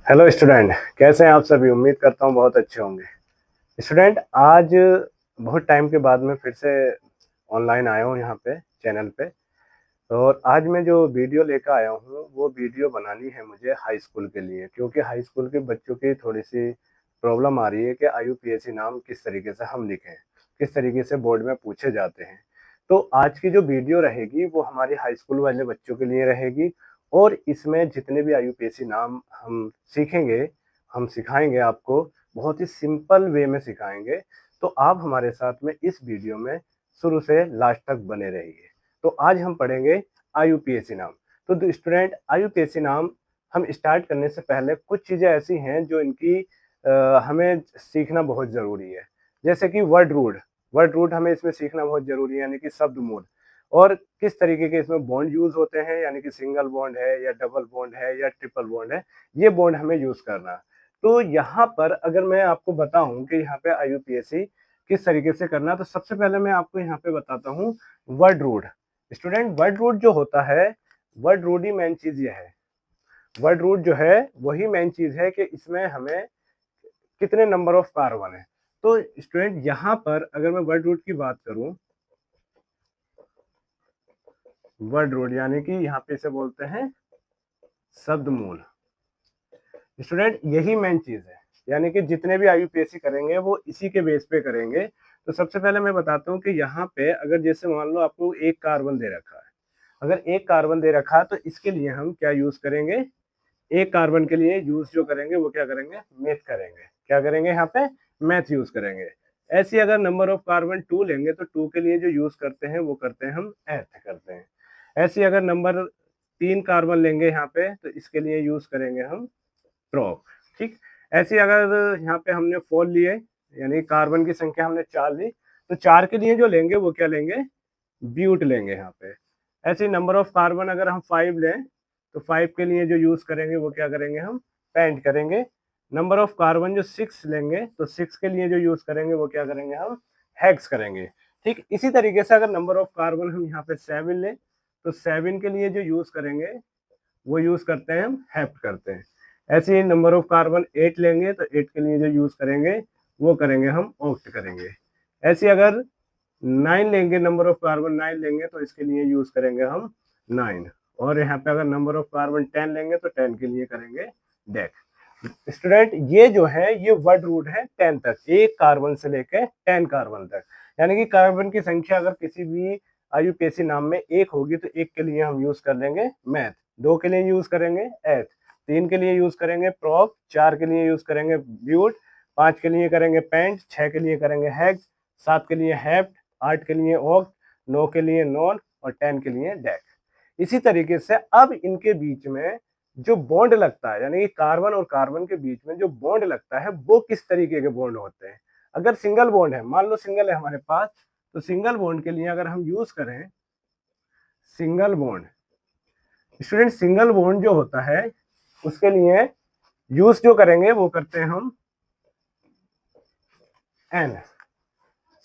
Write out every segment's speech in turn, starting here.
Hello student. कैसे हैं आप सभी? उम्मीद करता हूँ बहुत अच्छे होंगे। स्टूडेंट, आज बहुत टाइम के बाद मैं फिर से ऑनलाइन आया हूँ यहाँ पे चैनल पे। और आज मैं जो वीडियो लेकर आया हूँ वो वीडियो बनानी है मुझे हाई स्कूल के लिए, क्योंकि हाई स्कूल के बच्चों की थोड़ी सी प्रॉब्लम आ रही है कि आईयूपीएसी नाम किस तरीके से हम लिखें, किस तरीके से बोर्ड में पूछे जाते हैं। तो आज की जो वीडियो रहेगी वो हमारी हाई स्कूल वाले बच्चों के लिए रहेगी। और इसमें जितने भी आईयूपीएसी नाम हम सीखेंगे, हम सिखाएंगे आपको, बहुत ही सिंपल वे में सिखाएंगे। तो आप हमारे साथ में इस वीडियो में शुरू से लास्ट तक बने रहिए। तो आज हम पढ़ेंगे आईयूपीएसी नाम। तो स्टूडेंट, आईयूपीएसी नाम हम स्टार्ट करने से पहले कुछ चीज़ें ऐसी हैं जो इनकी हमें सीखना बहुत ज़रूरी है। जैसे कि वर्ड रूट हमें इसमें सीखना बहुत ज़रूरी है, यानी कि शब्द मूल। और किस तरीके के इसमें बॉन्ड यूज़ होते हैं, यानी कि सिंगल बॉन्ड है या डबल बॉन्ड है या ट्रिपल बॉन्ड है, ये बॉन्ड हमें यूज़ करना है। तो यहाँ पर अगर मैं आपको बताऊँ कि यहाँ पे आईयूपीएसी किस तरीके से करना है, तो सबसे पहले मैं आपको यहाँ पे बताता हूँ word root. Student, word root जो होता है, वर्ड रूट ही मेन चीज़ ये है। वर्ड रूट जो है वही मेन चीज़ है कि इसमें हमें कितने नंबर ऑफ कार्बन है। तो स्टूडेंट, यहाँ पर अगर मैं वर्ड रूट की बात करूँ, वर्ड रूट यानी कि यहाँ पे इसे बोलते हैं शब्द मूल। स्टूडेंट, यही मेन चीज है, यानी कि जितने भी आईयूपीएससी करेंगे वो इसी के बेस पे करेंगे। तो सबसे पहले मैं बताता हूँ कि यहाँ पे अगर जैसे मान लो आपको एक कार्बन दे रखा है, अगर एक कार्बन दे रखा है तो इसके लिए हम क्या यूज करेंगे? एक कार्बन के लिए यूज जो करेंगे वो क्या करेंगे? मैथ करेंगे। क्या करेंगे? यहाँ पे मैथ यूज करेंगे। ऐसे अगर नंबर ऑफ कार्बन 2 लेंगे तो 2 के लिए जो यूज करते हैं वो करते हैं हम एथ करते हैं। ऐसे अगर नंबर 3 कार्बन लेंगे यहाँ पे तो इसके लिए यूज करेंगे हम प्रोप। ठीक। ऐसे अगर यहाँ पे हमने 4 लिए, यानी कार्बन की संख्या हमने 4 ली, तो 4 के लिए जो लेंगे वो क्या लेंगे? ब्यूट लेंगे यहाँ पे। ऐसे नंबर ऑफ कार्बन अगर हम 5 लें तो 5 के लिए जो यूज करेंगे वो क्या करेंगे? हम पेंट करेंगे। नंबर ऑफ कार्बन जो 6 लेंगे तो 6 के लिए जो यूज करेंगे वो क्या करेंगे? हम हेक्स करेंगे। ठीक इसी तरीके से अगर नंबर ऑफ कार्बन हम यहाँ पे 7 लें तो 7 के लिए जो यूज करेंगे वो यूज करते हैं हम हेप्ट करते हैं। ऐसे ही नंबर ऑफ कार्बन 8 लेंगे तो 8 के लिए जो यूज करेंगे वो करेंगे हम ऑक्ट करेंगे। ऐसे अगर 9 लेंगे, नंबर ऑफ कार्बन 9 लेंगे तो इसके लिए यूज करेंगे हम 9। और यहाँ पे अगर नंबर ऑफ कार्बन 10 लेंगे तो 10 के लिए करेंगे डेक। स्टूडेंट, ये जो है ये वर्ड रूट है 10 तक, एक कार्बन से लेकर 10 कार्बन तक। यानी कि कार्बन की संख्या अगर किसी भी आईयूपीएसी नाम में एक होगी तो एक के लिए हम यूज कर लेंगे मैथ, दो के लिए यूज करेंगे एथ, तीन के लिए यूज करेंगे प्रोप, चार के लिए यूज करेंगे ब्यूट, पांच के लिए करेंगे पेंट, छह के लिए करेंगे हेक्स, सात के लिए हेप्ट, आठ के लिए ऑक्ट, नौ के लिए नॉन और 10 के लिए डेक। इसी तरीके से अब इनके बीच में जो बॉन्ड लगता है, यानी कि कार्बन और कार्बन के बीच में जो बॉन्ड लगता है वो किस तरीके के बॉन्ड होते हैं। अगर सिंगल बॉन्ड है, मान लो सिंगल है हमारे पास, तो सिंगल बॉन्ड के लिए अगर हम यूज करें single bond, student single bond जो होता है उसके लिए यूज जो करेंगे वो करते हैं हम एन।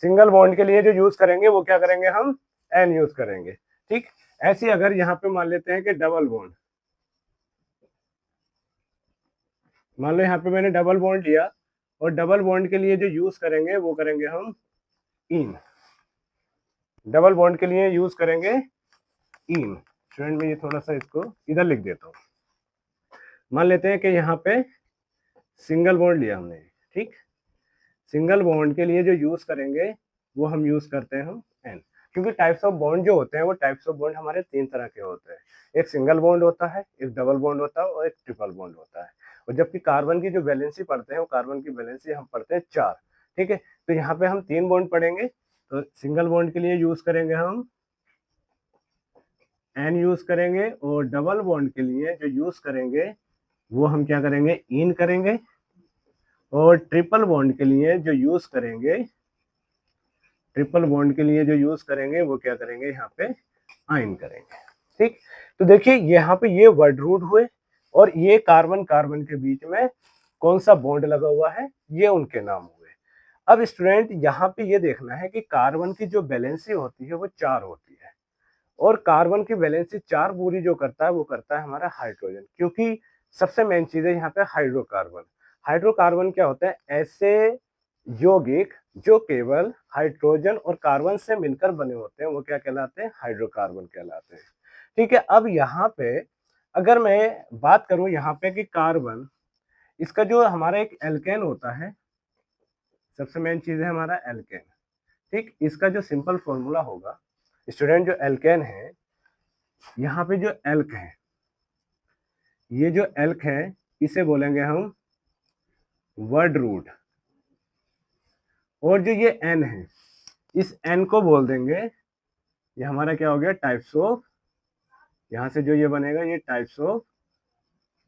सिंगल बॉन्ड के लिए जो यूज करेंगे वो क्या करेंगे? हम एन यूज करेंगे। ठीक। ऐसे अगर यहाँ पे मान लेते हैं कि डबल बॉन्ड, मान लो यहाँ पे मैंने डबल बॉन्ड लिया और डबल बॉन्ड के लिए जो यूज करेंगे वो करेंगे हम इन। डबल बॉन्ड के लिए यूज करेंगे इन। स्टूडेंट, में ये थोड़ा सा इसको इधर लिख देता हूँ। मान लेते हैं कि यहाँ पे सिंगल बॉन्ड लिया हमने। ठीक। सिंगल बॉन्ड के लिए जो यूज करेंगे वो हम यूज करते हैं हम एन। क्योंकि टाइप्स ऑफ बॉन्ड जो होते हैं वो टाइप्स ऑफ बॉन्ड हमारे तीन तरह के होते हैं। एक सिंगल बॉन्ड होता है, एक डबल बॉन्ड होता है और एक ट्रिपल बॉन्ड होता है। और जबकि कार्बन की जो वैलेंसी पढ़ते हैं वो कार्बन की वैलेंसी हम पढ़ते हैं 4। ठीक है। तो यहाँ पे हम 3 बॉन्ड पढ़ेंगे। तो सिंगल बॉन्ड के लिए यूज करेंगे हम एन यूज करेंगे, और डबल बॉन्ड के लिए जो यूज करेंगे वो हम क्या करेंगे? इन करेंगे। और ट्रिपल बॉन्ड के लिए जो यूज करेंगे, ट्रिपल बॉन्ड के लिए जो यूज करेंगे वो क्या करेंगे? यहाँ पे आइन करेंगे। ठीक। तो देखिए यहाँ पे ये वर्ड रूट हुए, और ये कार्बन कार्बन के बीच में कौन सा बॉन्ड लगा हुआ है ये उनके नाम हुए। अब स्टूडेंट, यहाँ पे ये देखना है कि कार्बन की जो वैलेंसी होती है वो 4 होती है, और कार्बन की वैलेंसी 4 पूरी जो करता है वो करता है हमारा हाइड्रोजन। क्योंकि सबसे मेन चीज है यहाँ पे हाइड्रोकार्बन। हाइड्रोकार्बन क्या होता है? ऐसे यौगिक जो केवल हाइड्रोजन और कार्बन से मिलकर बने होते हैं, वो क्या कहलाते हैं? हाइड्रोकार्बन कहलाते हैं। ठीक है, अब यहाँ पे अगर मैं बात करूं यहाँ पे कि कार्बन, इसका जो हमारा एक एल्केन होता है, सबसे मेन चीज है हमारा एल्केन। ठीक, इसका जो सिंपल फॉर्मूला होगा स्टूडेंट, जो एल्केन है, यहाँ पे जो एल्क है, ये जो एल्क है इसे बोलेंगे हम वर्ड रूट, और जो ये एन है, इस एन को बोल देंगे, ये हमारा क्या हो गया? टाइप्स ऑफ, यहाँ से जो ये बनेगा ये टाइप्स ऑफ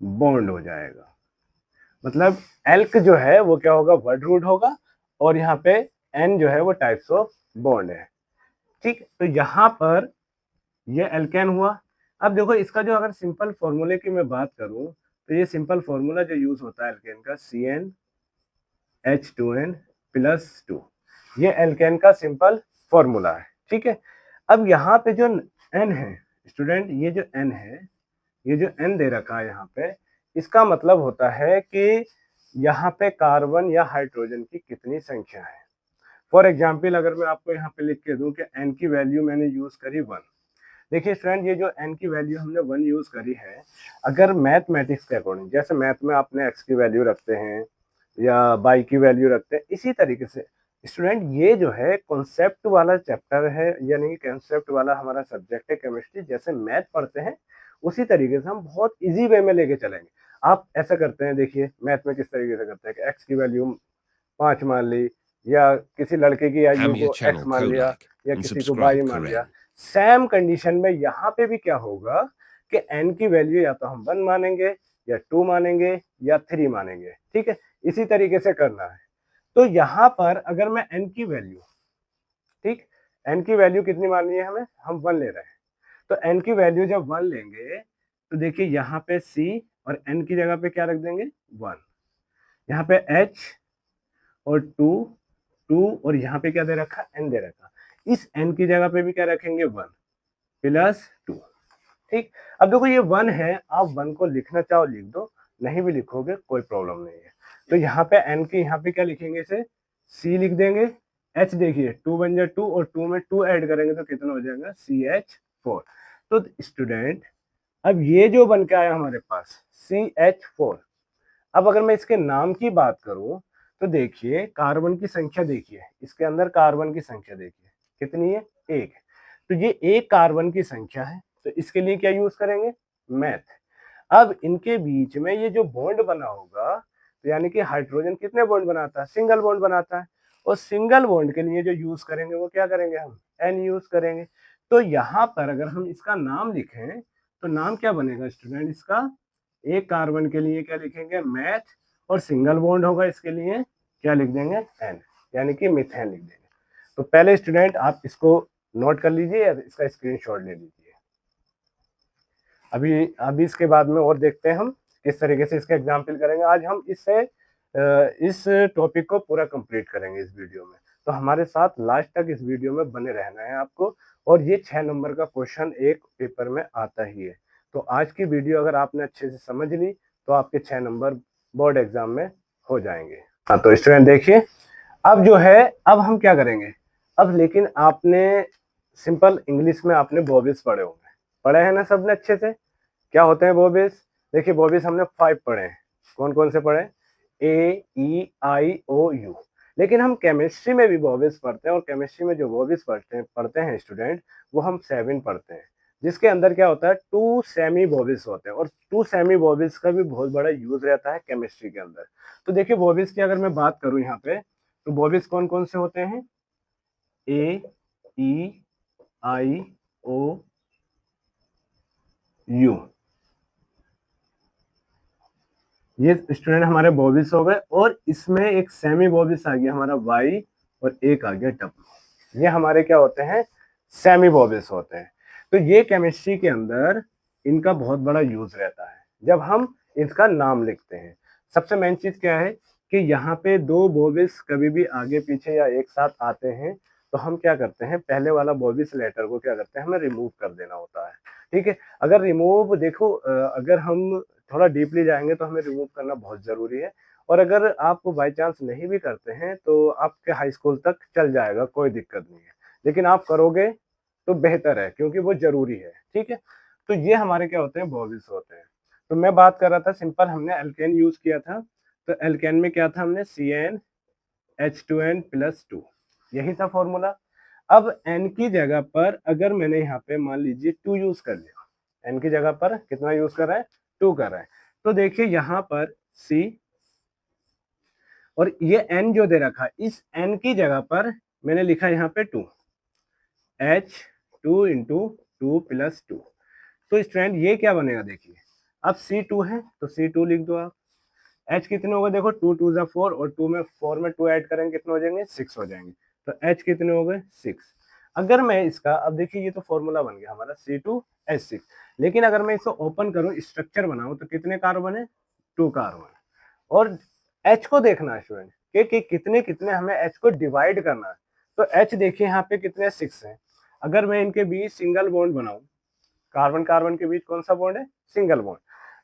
बॉन्ड हो जाएगा। मतलब एल्क जो है वो क्या होगा? वर्ड रूट होगा, और यहाँ पे एन जो है वो टाइप्स ऑफ बॉन्ड है। ठीक, तो यहाँ पर ये एल्केन हुआ। अब देखो इसका जो अगर सिंपल फॉर्मूले की मैं बात करूं, तो ये सिंपल फॉर्मूला जो यूज होता है एल्केन का, CnH2n+2, ये एल्केन का सिंपल फॉर्मूला है। ठीक है, अब यहाँ पे जो एन है स्टूडेंट, ये जो एन है, ये जो एन दे रखा है यहाँ पे, इसका मतलब होता है कि यहाँ पे कार्बन या हाइड्रोजन की कितनी संख्या है। फॉर एग्जाम्पल अगर मैं आपको यहाँ पे लिख के दूं कि एन की वैल्यू मैंने यूज करी 1। देखिए स्टूडेंट, ये जो एन की वैल्यू हमने 1 यूज करी है, अगर मैथमेटिक्स के अकॉर्डिंग, जैसे मैथ में आपने एक्स की वैल्यू रखते हैं या बाई की वैल्यू रखते हैं, इसी तरीके से स्टूडेंट ये जो है कॉन्सेप्ट वाला चैप्टर है, यानी कि कॉन्सेप्ट वाला हमारा सब्जेक्ट है केमिस्ट्री। जैसे मैथ पढ़ते हैं उसी तरीके से हम बहुत इजी वे में लेके चलेंगे। आप ऐसा करते हैं, देखिए मैथ में किस तरीके से करते हैं कि एक्स की वैल्यू 5 मान ली, या किसी लड़के की आयु Hamia को एक्स channel मान लिया, Kolak या and किसी को बाई subscribe मान लिया। Karen. सेम कंडीशन में यहाँ पे भी क्या होगा कि एन की वैल्यू या तो हम 1 मानेंगे, या 2 मानेंगे, या 3 मानेंगे। ठीक है, इसी तरीके से करना है। तो यहाँ पर अगर मैं एन की वैल्यू, ठीक, एन की वैल्यू कितनी माननी है हमें? हम 1 ले रहे हैं। तो एन की वैल्यू जब 1 लेंगे, तो देखिए यहाँ पे सी, और एन की जगह पे क्या रख देंगे? 1। यहाँ पे एच और 2, 2, और यहाँ पे क्या दे रखा? एन दे रखा। इस एन की जगह पे भी क्या रखेंगे? 1+2। ठीक, अब देखो ये 1 है, आप 1 को लिखना चाहो लिख दो, नहीं भी लिखोगे कोई प्रॉब्लम नहीं है। तो यहाँ पे एन की यहाँ पे क्या लिखेंगे? इसे सी लिख देंगे। एच देखिए 2 बन जाए 2, और 2 में 2 ऐड करेंगे तो कितना हो जाएगा? CH4। तो स्टूडेंट अब ये जो बन के आया हमारे पास CH4, अब अगर मैं इसके नाम की बात करूं, तो देखिए कार्बन की संख्या, देखिए इसके अंदर कार्बन की संख्या देखिए कितनी है? 1। तो ये एक कार्बन की संख्या है, तो इसके लिए क्या यूज करेंगे? मैथ। अब इनके बीच में ये जो बॉन्ड बना होगा, तो यानी कि हाइड्रोजन कितने बॉन्ड बनाता है? सिंगल बॉन्ड बनाता है। और सिंगल बॉन्ड के लिए जो यूज करेंगे वो क्या करेंगे? हम एन यूज करेंगे। तो यहाँ पर अगर हम इसका नाम लिखें, तो नाम क्या बनेगा स्टूडेंट इसका? एक कार्बन के लिए क्या लिखेंगे? मैथ, और सिंगल बॉन्ड होगा इसके लिए क्या लिख देंगे? एन, यानी कि मिथेन लिख देंगे। तो पहले स्टूडेंट आप इसको नोट कर लीजिए, इसका स्क्रीनशॉट ले लीजिए। अभी इसके बाद में और देखते हैं हम किस तरीके से इसका एग्जाम्पल करेंगे। आज हम इस टॉपिक को पूरा कंप्लीट करेंगे इस वीडियो में। तो हमारे साथ लास्ट तक इस वीडियो में बने रहना है आपको। और ये 6 नंबर का क्वेश्चन एक पेपर में आता ही है। तो आज की वीडियो अगर आपने अच्छे से समझ ली, तो आपके 6 नंबर बोर्ड एग्जाम में हो जाएंगे। हाँ, तो स्टूडेंट देखिए, अब जो है, अब हम क्या करेंगे? अब लेकिन आपने सिंपल इंग्लिश में आपने बॉबिस पढ़े होंगे, पढ़े हैं ना सबने अच्छे से? क्या होते हैं बॉबिस? देखिए बॉबिस हमने 5 पढ़े हैं। कौन कौन से पढ़े? A E I O U। लेकिन हम केमिस्ट्री में भी बॉबिस पढ़ते हैं, और केमिस्ट्री में जो बॉबिस पढ़ते हैं स्टूडेंट, वो हम 7 पढ़ते हैं, जिसके अंदर क्या होता है? 2 सेमी बॉबिस होते हैं, और 2 सेमी बॉबिस का भी बहुत बड़ा यूज रहता है केमिस्ट्री के अंदर। तो देखिए बॉबिस की अगर मैं बात करूं यहाँ पे, तो बॉबिस कौन कौन से होते हैं? A E I O U, ये स्टूडेंट हमारे बॉबिस हो गए। और इसमें एक सेमी बॉबिस आ गया हमारा वाई, और एक आ गया डब्ल्यू। ये हमारे क्या होते हैं? सेमी बॉबिस होते हैं। तो ये केमिस्ट्री के अंदर इनका बहुत बड़ा यूज रहता है जब हम इसका नाम लिखते हैं। सबसे मेन चीज क्या है कि यहाँ पे 2 बॉबिस कभी भी आगे पीछे या एक साथ आते हैं, तो हम क्या करते हैं? पहले वाला बॉबिस लेटर को क्या करते हैं? हमें रिमूव कर देना होता है। ठीक है, अगर रिमूव देखो, अगर हम थोड़ा डीपली जाएंगे तो हमें रिमूव करना बहुत ज़रूरी है। और अगर आप बाई चांस नहीं भी करते हैं तो आपके हाई स्कूल तक चल जाएगा, कोई दिक्कत नहीं है। लेकिन आप करोगे तो बेहतर है क्योंकि वो ज़रूरी है, ठीक है? तो ये हमारे क्या होते हैं, वॉवेल्स होते हैं। तो मैं बात कर रहा था सिंपल हमने एल्केन यूज़ किया था, तो एल्केन में क्या था हमने CnH2n+2 यही था फॉर्मूला। अब n की जगह पर अगर मैंने यहाँ पे मान लीजिए 2 यूज़ कर लिया, n की जगह पर कितना यूज़ कर रहे हैं, 2 कर रहे हैं, तो देखिए यहाँ पर C और ये n जो दे रखा है, इस n की जगह पर मैंने लिखा यहाँ पे 2, H2 इंटू 2+2। तो स्टूडेंट ये क्या बनेगा देखिए, अब C2 है तो C2 लिख दो आप। H कितने हो गए देखो, 2 2 जा 4 और 2 में 4 में 2 ऐड करेंगे कितने हो जाएंगे, 6 हो जाएंगे। तो H कितने हो गए, 6। अगर मैं इसका, अब देखिए ये तो फॉर्मूला बन गया हमारा C2H6, लेकिन अगर मैं इसको ओपन करूं, स्ट्रक्चर बनाऊं, तो कितने कार्बन है, 2 कार्बन। और H को देखना है स्टूडेंट कि कितने कितने हमें H को डिवाइड करना है। तो H देखिए यहाँ पे कितने 6 हैं। अगर मैं इनके बीच सिंगल बॉन्ड बनाऊं, कार्बन कार्बन के बीच कौन सा बॉन्ड है, सिंगल बॉन्ड।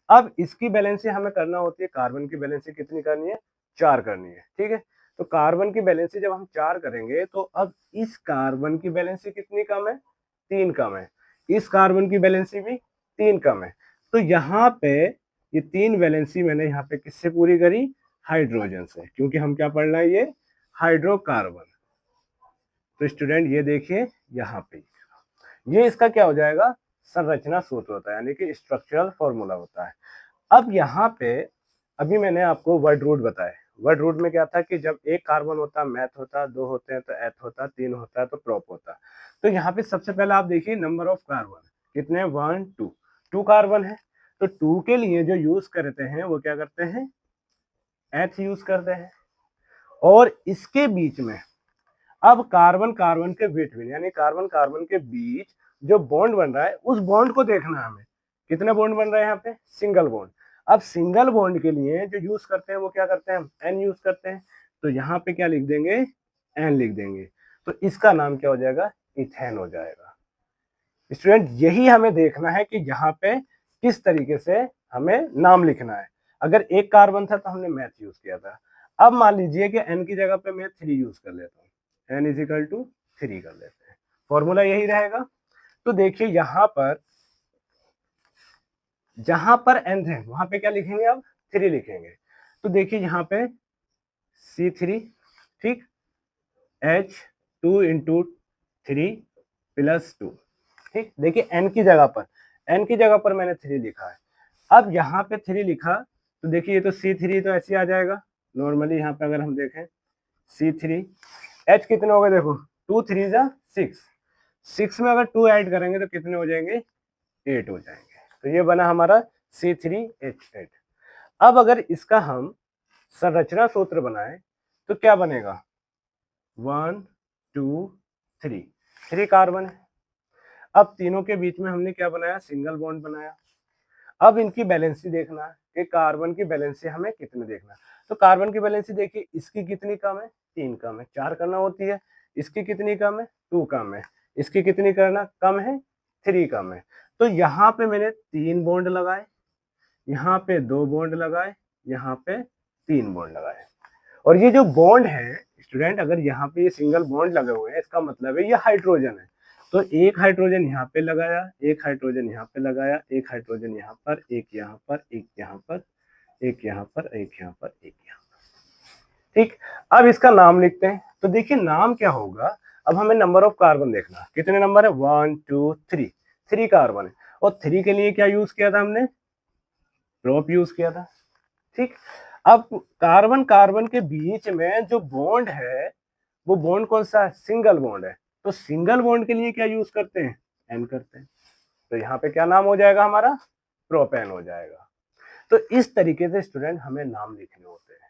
अब इसकी बैलेंसी हमें करना होती है, कार्बन की बैलेंसी कितनी करनी है, 4 करनी है, ठीक है। तो कार्बन की बैलेंसी जब हम 4 करेंगे तो अब इस कार्बन की बैलेंसी कितनी कम है, 3 कम है। इस कार्बन की बैलेंसी भी 3 कम है। तो यहाँ पे ये 3 बैलेंसी मैंने यहाँ पे किससे पूरी करी, हाइड्रोजन से, क्योंकि हम क्या पढ़ रहे हैं, ये हाइड्रोकार्बन। तो स्टूडेंट ये देखिए यहाँ पे ये इसका क्या हो जाएगा, संरचना सूत्र होता है, यानी कि स्ट्रक्चरल फॉर्मूला होता है। अब यहाँ पे अभी मैंने आपको वर्ड रूट बताया। वर्ड रूट में क्या था कि जब एक कार्बन होता, मैथ होता, 2 होते हैं तो एथ होता, 3 होता है तो प्रोप होता। तो यहाँ पे सबसे पहले आप देखिए नंबर ऑफ कार्बन कितने, 1 2, 2 कार्बन है। तो 2 के लिए जो यूज करते हैं वो क्या करते हैं, एथ यूज करते हैं। और इसके बीच में अब कार्बन कार्बन के बिटवीन, यानी कार्बन कार्बन के बीच जो बॉन्ड बन रहा है, उस बॉन्ड को देखना है हमें, कितने बॉन्ड बन रहे हैं यहाँ पे, सिंगल बॉन्ड। अब सिंगल बॉन्ड के लिए जो यूज करते हैं वो क्या करते हैं, एन यूज करते हैं। तो यहाँ पे क्या लिख देंगे, एन लिख देंगे। तो इसका नाम क्या हो जाएगा, इथेन हो जाएगा। स्टूडेंट यही हमें देखना है कि यहाँ पे किस तरीके से हमें नाम लिखना है। अगर एक कार्बन था तो हमने मैथ यूज किया था। अब मान लीजिए कि एन की जगह पे मैं 3 यूज कर लेता हूँ, n इजिकल टू 3 कर लेते हैं, फॉर्मूला यही रहेगा। तो देखिए यहाँ पर जहां पर n है वहां पे क्या लिखेंगे, अब 3 लिखेंगे। तो देखिए यहाँ पे C3, ठीक, H2 इंटू 3+2, ठीक। देखिए n की जगह पर, n की जगह पर मैंने 3 लिखा है। अब यहाँ पे 3 लिखा तो देखिए ये तो C3 तो ऐसे आ जाएगा नॉर्मली। यहाँ पे अगर हम देखें C3, H कितने हो गए देखो, 2 3 जा 6, 6 में अगर 2 ऐड करेंगे तो कितने हो जाएंगे, 8 हो जाएंगे। तो ये बना हमारा C3H8। अब अगर इसका हम संरचना सूत्र बनाए तो क्या बनेगा, 1 2 3, 3 कार्बन है। अब तीनों के बीच में हमने क्या बनाया, सिंगल बॉन्ड बनाया। अब इनकी बैलेंसी देखना है कि कार्बन की बैलेंसी हमें कितने देखना है। तो कार्बन की बैलेंसी देखिए, इसकी कितनी कम है, 3 कम है, 4 करना होती है। इसकी कितनी कम है, 2 कम है। इसकी कितनी करना कम है, 3 कम है। तो यहाँ पे मैंने 3 बॉन्ड लगाए, यहाँ पे 2 बॉन्ड लगाए, यहाँ पे 3 बॉन्ड लगाए। और ये जो बॉन्ड है स्टूडेंट, अगर यहाँ पे ये सिंगल बॉन्ड लगे हुए हैं, इसका मतलब है ये हाइड्रोजन है। तो एक हाइड्रोजन यहाँ पे लगाया, एक हाइड्रोजन यहाँ पे लगाया, एक हाइड्रोजन यहाँ पर, एक यहाँ पर, एक यहाँ पर, एक यहाँ पर, एक यहाँ पर, एक यहाँ पर, ठीक। अब इसका नाम लिखते हैं। तो देखिए नाम क्या होगा, अब हमें नंबर ऑफ कार्बन देखना, कितने नंबर है, 1 2 3, 3 कार्बन है। और 3 के लिए क्या यूज किया था हमने, प्रोप यूज किया था, ठीक। अब कार्बन कार्बन के बीच में जो बॉन्ड है वो बॉन्ड कौन सा है, सिंगल बॉन्ड है। तो सिंगल बॉन्ड के लिए क्या यूज करते हैं, एन करते हैं। तो यहाँ पे क्या नाम हो जाएगा हमारा, प्रोपेन हो जाएगा। तो इस तरीके से स्टूडेंट हमें नाम लिखने होते हैं,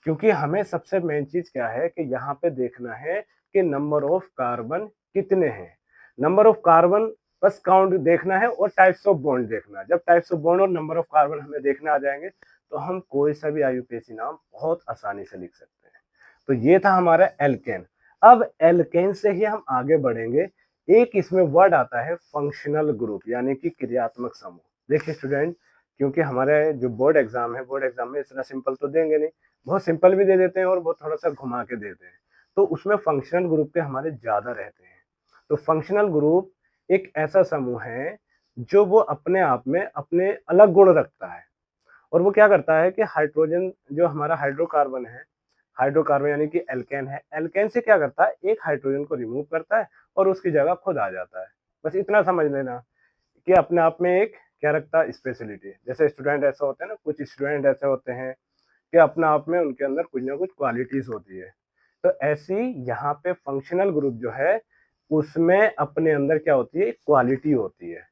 क्योंकि हमें सबसे मेन चीज क्या है कि यहाँ पे देखना है कि नंबर ऑफ कार्बन कितने हैं। नंबर ऑफ कार्बन बस काउंट देखना है और टाइप्स ऑफ बॉन्ड देखना है। जब टाइप्स ऑफ बॉन्ड और नंबर ऑफ कार्बन हमें देखने आ जाएंगे तो हम कोई सा भी आईयूपीएसी नाम बहुत आसानी से लिख सकते हैं। तो ये था हमारा एल्केन। अब एल्केन से ही हम आगे बढ़ेंगे। एक इसमें वर्ड आता है फंक्शनल ग्रुप, यानी कि क्रियात्मक समूह। देखिए स्टूडेंट क्योंकि हमारे जो बोर्ड एग्जाम है, बोर्ड एग्जाम में इतना सिंपल तो देंगे नहीं, बहुत सिंपल भी दे देते हैं और बहुत थोड़ा सा घुमा के देते हैं, तो उसमें फंक्शनल ग्रुप के हमारे ज्यादा रहते हैं। तो फंक्शनल ग्रुप एक ऐसा समूह है जो वो अपने आप में अपने अलग गुण रखता है, और वो क्या करता है कि हाइड्रोजन जो हमारा हाइड्रोकार्बन है, हाइड्रोकार्बन यानी कि एल्केन है, एल्केन से क्या करता है, एक हाइड्रोजन को रिमूव करता है और उसकी जगह खुद आ जाता है। बस इतना समझ लेना कि अपने आप में एक क्या रखता है, स्पेशलिटी। जैसे स्टूडेंट ऐसे होते हैं ना, कुछ स्टूडेंट ऐसे होते हैं कि अपने आप में उनके अंदर कुछ ना कुछ क्वालिटीज होती है, तो ऐसी यहाँ पे फंक्शनल ग्रुप जो है उसमें अपने अंदर क्या होती है, क्वालिटी होती है,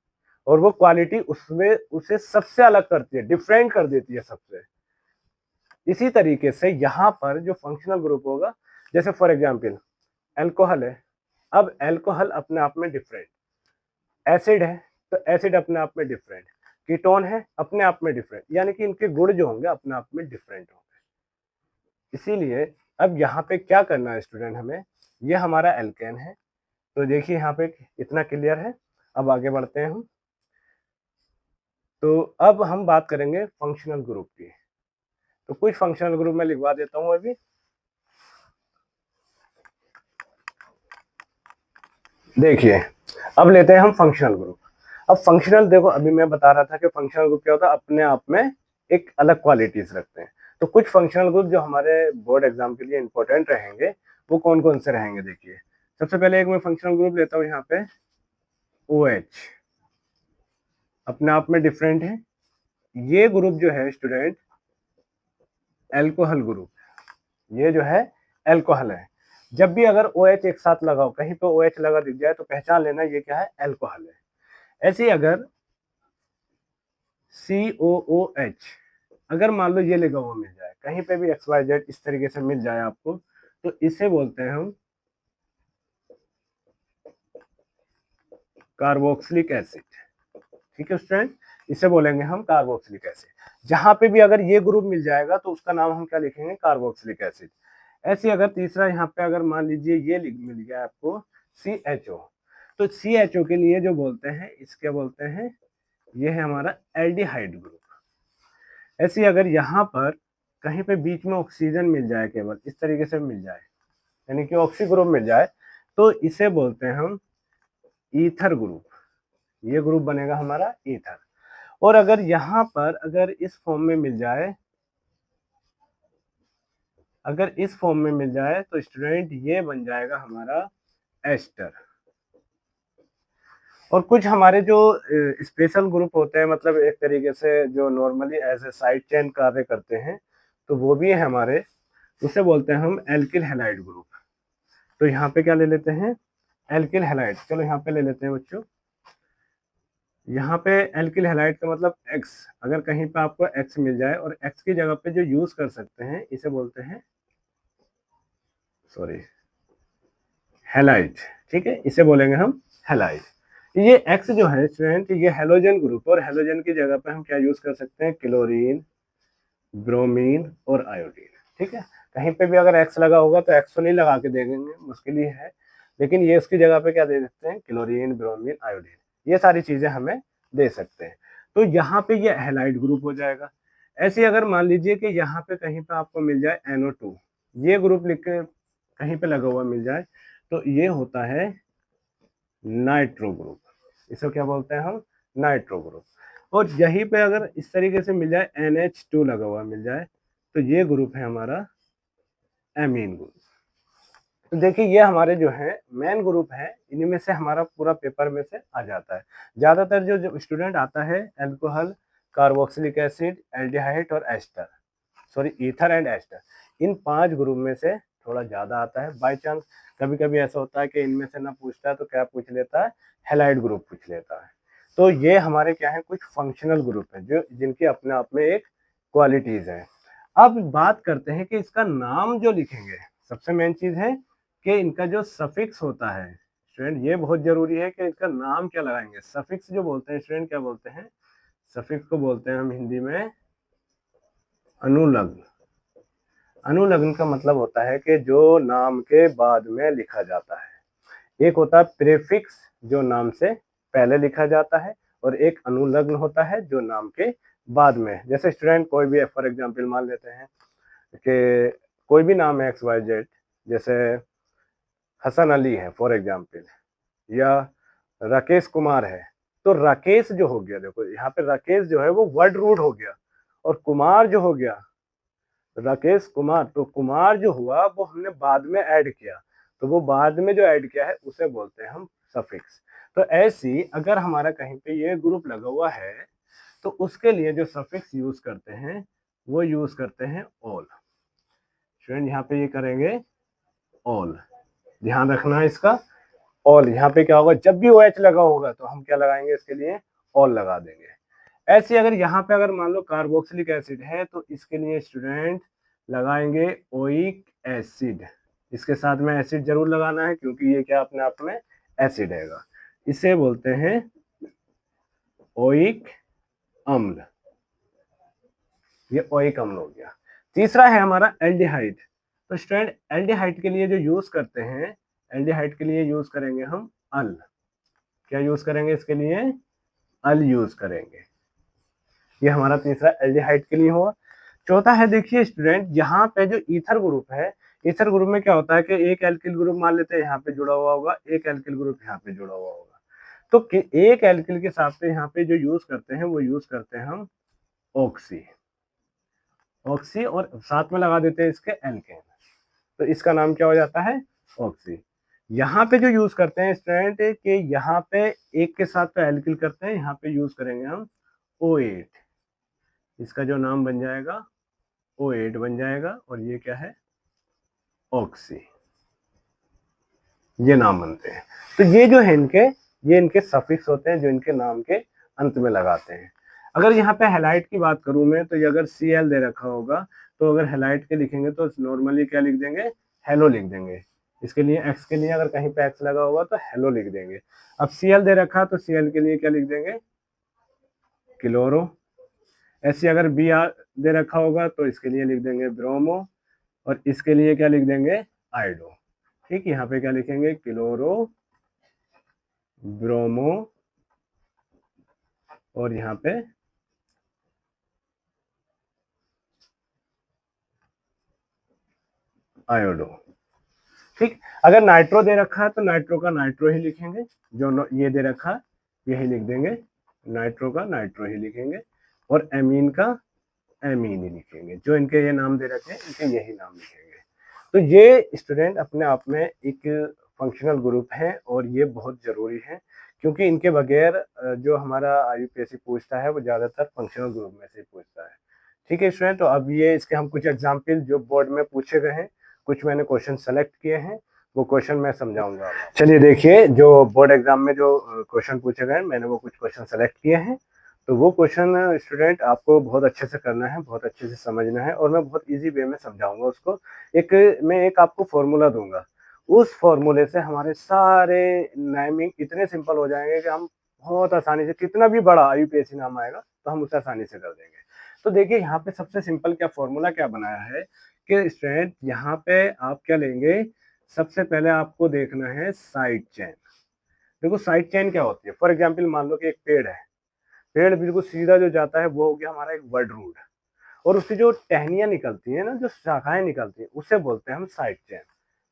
और वो क्वालिटी उसमें उसे सबसे अलग करती है, डिफरेंट कर देती है सबसे। इसी तरीके से यहाँ पर जो फंक्शनल ग्रुप होगा, जैसे फॉर एग्जाम्पल एल्कोहल है, अब एल्कोहल अपने आप में डिफरेंट, एसिड है तो एसिड अपने आप में डिफरेंट, कीटोन है अपने आप में डिफरेंट, यानी कि इनके गुण जो होंगे अपने आप में डिफरेंट होंगे। इसीलिए अब यहाँ पे क्या करना है स्टूडेंट हमें, ये हमारा एल्केन है, तो देखिए यहाँ पे इतना क्लियर है। अब आगे बढ़ते हैं हम। तो अब हम बात करेंगे फंक्शनल ग्रुप की, तो कुछ फंक्शनल ग्रुप मैं लिखवा देता हूँ अभी। देखिए अब लेते हैं हम फंक्शनल ग्रुप। अब फंक्शनल, देखो अभी मैं बता रहा था कि फंक्शनल ग्रुप क्या होता है, अपने आप में एक अलग क्वालिटीज रखते हैं। तो कुछ फंक्शनल ग्रुप जो हमारे बोर्ड एग्जाम के लिए इंपॉर्टेंट रहेंगे वो कौन कौन से रहेंगे, देखिए सबसे पहले एक मैं फंक्शनल ग्रुप लेता हूँ यहाँ पे, OH अपने आप में डिफरेंट है। ये ग्रुप जो है स्टूडेंट एल्कोहल ग्रुप, ये जो है एल्कोहल है। जब भी अगर OH एक साथ लगाओ, कहीं पे OH लगा दिख जाए तो पहचान लेना ये क्या है, एल्कोहल है। ऐसे ही अगर COOH अगर मान लो ये लगा हुआ मिल जाए, कहीं पे भी XYZ इस तरीके से मिल जाए आपको, तो इसे बोलते हैं हम कार्बोक्सिलिक एसिड। ठीक है स्टूडेंट, इसे बोलेंगे हम कार्बोक्सिलिक एसिड। जहां पे भी अगर ये ग्रुप मिल जाएगा तो उसका नाम हम क्या लिखेंगे, कार्बोक्सिलिक एसिड। ऐसे अगर तीसरा यहाँ पे अगर मान लीजिए ये मिल गया आपको CHO, तो CHO के लिए जो बोलते हैं इसके बोलते हैं, ये है हमारा एल्डिहाइड ग्रुप। ऐसे अगर यहाँ पर कहीं पे बीच में ऑक्सीजन मिल जाए, केवल इस तरीके से मिल जाए, यानी कि ऑक्सी ग्रुप मिल जाए, तो इसे बोलते हैं हम ईथर ग्रुप। ये ग्रुप बनेगा हमारा ईथर। और अगर यहाँ पर अगर इस फॉर्म में मिल जाए, अगर इस फॉर्म में मिल जाए तो स्टूडेंट ये बन जाएगा हमारा एस्टर। और कुछ हमारे जो स्पेशल ग्रुप होते हैं, मतलब एक तरीके से जो normally as a side chain कार्य करते हैं, तो वो भी है हमारे, उसे बोलते हैं हम एल्किल हैलाइड ग्रुप। तो यहाँ पे क्या ले लेते हैं, एल्किल हैलाइड। चलो यहाँ पे ले लेते हैं बच्चों, यहाँ पे एल्किल हैलाइड का मतलब X, अगर कहीं पे आपको X मिल जाए और X की जगह पे जो यूज कर सकते हैं इसे बोलते हैं, सॉरी, हैलाइड। ठीक है, इसे बोलेंगे हम हैलाइड। ये X जो है स्टूडेंट, ये हेलोजन ग्रुप, और हेलोजन की जगह पे हम क्या यूज कर सकते हैं, क्लोरीन, ब्रोमीन और आयोडीन। ठीक है, कहीं पे भी अगर X लगा होगा तो X तो नहीं लगा के देंगे, मुश्किल ही है, लेकिन ये उसकी जगह पे क्या दे सकते हैं, क्लोरीन, ब्रोमीन, आयोडीन, ये सारी चीजें हमें दे सकते हैं। तो यहाँ पे ये हैलाइड ग्रुप हो जाएगा। ऐसे अगर मान लीजिए कि यहाँ पे कहीं पे आपको मिल जाए NO2, ये ग्रुप लिख के कहीं पे लगा हुआ मिल जाए, तो ये होता है नाइट्रो ग्रुप। इसे क्या बोलते हैं हम, नाइट्रो ग्रुप। और यहीं पे अगर इस तरीके से मिल जाए NH2 लगा हुआ मिल जाए, तो ये ग्रुप है हमारा एमीन ग्रुप। तो देखिए ये हमारे जो है मेन ग्रुप है, इनमें से हमारा पूरा पेपर में से आ जाता है। ज्यादातर जो स्टूडेंट आता है एल्कोहल, कार्बोक्सिलिक एसिड, एल्डिहाइड और ester, sorry ether and ester, इन 5 ग्रुप में से थोड़ा ज्यादा आता है। बाय चांस कभी कभी ऐसा होता है कि इनमें से ना पूछता है तो क्या पूछ लेता है, हैलाइड ग्रुप पूछ लेता है। तो ये हमारे क्या है, कुछ फंक्शनल ग्रुप है जो जिनकी अपने आप में एक क्वालिटीज है। अब बात करते हैं कि इसका नाम जो लिखेंगे, सबसे मेन चीज है कि इनका जो सफिक्स होता है स्टूडेंट, ये बहुत जरूरी है कि इसका नाम क्या लगाएंगे। सफिक्स जो बोलते हैं स्टूडेंट, क्या बोलते हैं, सफिक्स को बोलते हैं हम हिंदी में अनुलग्न। अनुलग्न का मतलब होता है कि जो नाम के बाद में लिखा जाता है। एक होता है प्रीफिक्स जो नाम से पहले लिखा जाता है, और एक अनुलग्न होता है जो नाम के बाद में, जैसे स्टूडेंट कोई भी फॉर एग्जांपल मान लेते हैं कि कोई भी नाम है XYZ, जैसे हसन अली है फॉर एग्जांपल, या राकेश कुमार है, तो राकेश जो हो गया, देखो यहाँ पे राकेश जो है वो वर्ड रूट हो गया, और कुमार जो हो गया राकेश कुमार, तो कुमार जो हुआ वो हमने बाद में ऐड किया, तो वो बाद में जो ऐड किया है उसे बोलते हैं हम सफिक्स। तो ऐसी अगर हमारा कहीं पे ये ग्रुप लगा हुआ है तो उसके लिए जो सफिक्स यूज करते हैं वो यूज करते हैं ऑल। स्टूडेंट यहाँ पे ये करेंगे ऑल, ध्यान रखना है इसका। ऑल यहाँ पे क्या होगा, जब भी OH लगा होगा तो हम क्या लगाएंगे, इसके लिए ऑल लगा देंगे। ऐसे अगर यहाँ पे अगर मान लो कार्बोक्सिलिक एसिड है तो इसके लिए स्टूडेंट लगाएंगे ओइक एसिड, इसके साथ में एसिड जरूर लगाना है क्योंकि ये क्या अपने आप में एसिड हैगा। इसे बोलते हैं ओइक अम्ल, ये ओइक अम्ल हो गया। तीसरा है हमारा एल्डिहाइड। तो स्टूडेंट एल्डिहाइड के लिए जो यूज करते हैं, एल्डिहाइड के लिए यूज करेंगे हम अल। क्या यूज करेंगे इसके लिए, अल यूज करेंगे। ये हमारा तीसरा एल्डिहाइड के लिए हुआ। चौथा है देखिए स्टूडेंट, यहाँ पे जो ईथर ग्रुप है, ईथर ग्रुप में क्या होता है कि एक एल्किल ग्रुप मान लेते हैं यहाँ पे जुड़ा हुआ होगा, एक एल्किल ग्रुप यहाँ पे जुड़ा हुआ होगा, तो एक एल्किल के साथ में यहाँ पे जो यूज करते हैं वो यूज करते हैं हम ऑक्सी, ऑक्सी, और साथ में लगा देते हैं इसके एल्केन, तो इसका नाम क्या हो जाता है, ऑक्सी। यहाँ पे जो यूज करते हैं स्टूडेंट कि यहाँ पे एक के साथ तो एल्किल करते हैं, यहाँ पे यूज करेंगे हम O8, इसका जो नाम बन जाएगा O8 बन जाएगा, और ये क्या है, ऑक्सी, ये नाम बनते हैं। तो ये जो है ये इनके सफिक्स होते हैं जो इनके नाम के अंत में लगाते हैं। अगर यहाँ पे हेलाइट की बात करूं मैं, तो ये अगर Cl दे रखा होगा तो अगर हेलाइट के लिखेंगे तो नॉर्मली क्या लिख देंगे, हेलो लिख देंगे। इसके लिए एक्स के लिए अगर कहीं पे एक्स लगा होगा तो हेलो लिख देंगे। अब Cl दे रखा तो Cl के लिए क्या लिख देंगे, क्लोरो। ऐसे अगर Br दे रखा होगा तो इसके लिए लिख देंगे ब्रोमो, और इसके लिए क्या लिख देंगे, आइडो। ठीक, यहाँ पे क्या लिखेंगे, क्लोरो, ब्रोमो, और यहाँ पे आयोडो। ठीक, अगर नाइट्रो दे रखा है तो नाइट्रो का नाइट्रो ही लिखेंगे, जो ये दे रखा है यही लिख देंगे, नाइट्रो का नाइट्रो ही लिखेंगे, और एमीन का एमीन ही लिखेंगे, जो इनके ये नाम दे रखे हैं इनके यही नाम लिखेंगे। तो ये स्टूडेंट अपने आप में एक फंक्शनल ग्रुप है, और ये बहुत जरूरी है क्योंकि इनके बगैर जो हमारा IUPAC पूछता है वो ज्यादातर फंक्शनल ग्रुप में से पूछता है। ठीक है स्टूडेंट, तो अब ये इसके हम कुछ एग्जाम्पल जो बोर्ड में पूछे गए हैं, कुछ मैंने क्वेश्चन सेलेक्ट किए हैं, वो क्वेश्चन मैं समझाऊंगा। चलिए देखिए, जो बोर्ड एग्जाम में जो क्वेश्चन पूछे गए मैंने वो कुछ क्वेश्चन सेलेक्ट किए हैं। तो वो क्वेश्चन स्टूडेंट आपको बहुत अच्छे से करना है, बहुत अच्छे से समझना है, और मैं बहुत इजी वे में समझाऊंगा उसको। मैं एक आपको फॉर्मूला दूंगा, उस फॉर्मूले से हमारे सारे नेमिंग इतने सिंपल हो जाएंगे कि हम बहुत आसानी से, कितना भी बड़ा IUPAC नाम आएगा तो हम उसे आसानी से कर देंगे। तो देखिए यहाँ पे सबसे सिंपल क्या फॉर्मूला क्या बनाया है कि स्टूडेंट यहाँ पे आप क्या लेंगे, सबसे पहले आपको देखना है साइड चेन। देखो साइड चेन क्या होती है, फॉर एग्जाम्पल मान लो कि एक पेड़ है, पेड़ बिल्कुल सीधा जो जाता है वो हो गया हमारा एक वर्ड रूट, और उसकी जो टहनियां निकलती है ना, जो शाखाएं निकलती है, उसे बोलते हैं हम साइड चेन।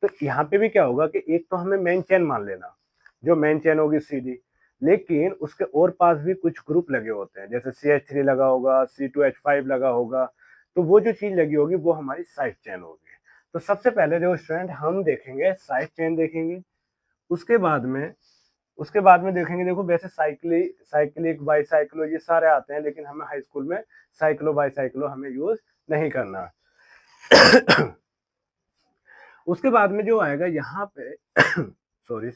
तो यहाँ पे भी क्या होगा कि एक तो हमें मेन चेन मान लेना, जो मेन चेन होगी सीधी, लेकिन उसके और पास भी कुछ ग्रुप लगे होते हैं, जैसे CH3 लगा होगा, C2H5 लगा होगा, तो वो जो चीज लगी होगी वो हमारी साइड चेन होगी। तो सबसे पहले जो स्टूडेंट हम देखेंगे साइड चेन देखेंगे, उसके बाद में देखेंगे, देखो वैसे साइक्लिक बाईसाइक्लो ये सारे आते हैं, लेकिन हमें हाई स्कूल में साइक्लो बाईसाइक्लो हमें यूज नहीं करना। उसके बाद में जो आएगा यहाँ पे sorry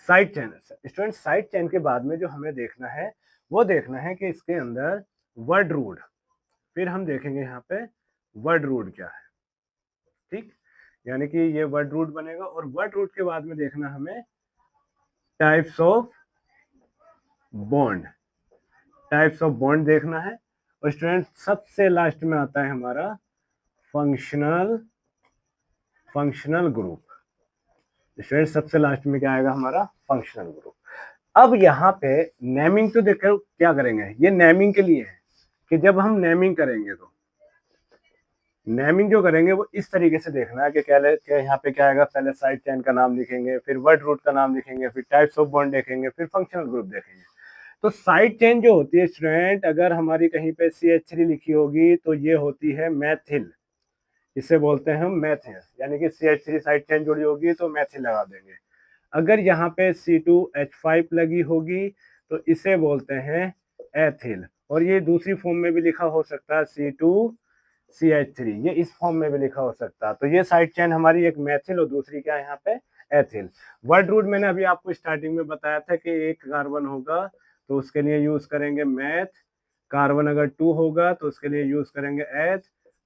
side chain. Student side chain के बाद में जो हमें देखना है वो देखना है कि इसके अंदर वर्ड रूट, फिर हम देखेंगे यहाँ पे वर्ड रूट क्या है। ठीक, यानी कि ये वर्ड रूट बनेगा, और वर्ड रूट के बाद में देखना हमें types of bond, types of bond देखना है। और स्टूडेंट सबसे लास्ट में आता है हमारा फंक्शनल ग्रुप। स्टूडेंट सबसे लास्ट में क्या आएगा हमारा फंक्शनल ग्रुप। अब यहाँ पे नेमिंग तो देखो क्या करेंगे, ये नेमिंग के लिए है कि जब हम नेमिंग करेंगे तो नेमिंग जो करेंगे वो इस तरीके से देखना है कि क्या यहाँ पे क्या आएगा, पहले साइड चेन का नाम लिखेंगे, फिर वर्ड रूट का नाम लिखेंगे, फिर टाइप्स ऑफ बॉन्ड देखेंगे, फिर फंक्शनल ग्रुप देखेंगे। तो साइड चेन जो होती है स्टूडेंट, अगर हमारी कहीं पे CH3 लिखी होगी तो ये होती है मैथिल, इसे बोलते हैं हम मैथिल, यानी कि CH3 साइड चेन जुड़ी होगी तो मैथिल लगा देंगे। अगर यहाँ पे C2H5 लगी होगी तो इसे बोलते हैं एथिल, और ये दूसरी फॉर्म में भी लिखा हो सकता है C2CH3, ये इस फॉर्म में भी लिखा हो सकता है। तो ये साइड चेन हमारी एक मैथिल और दूसरी क्या है यहाँ पे एथिल। वर्ड रूट मैंने अभी आपको स्टार्टिंग में बताया था कि एक कार्बन होगा तो उसके लिए यूज करेंगे मैथ, कार्बन अगर 2 होगा तो उसके लिए यूज करेंगे एथ,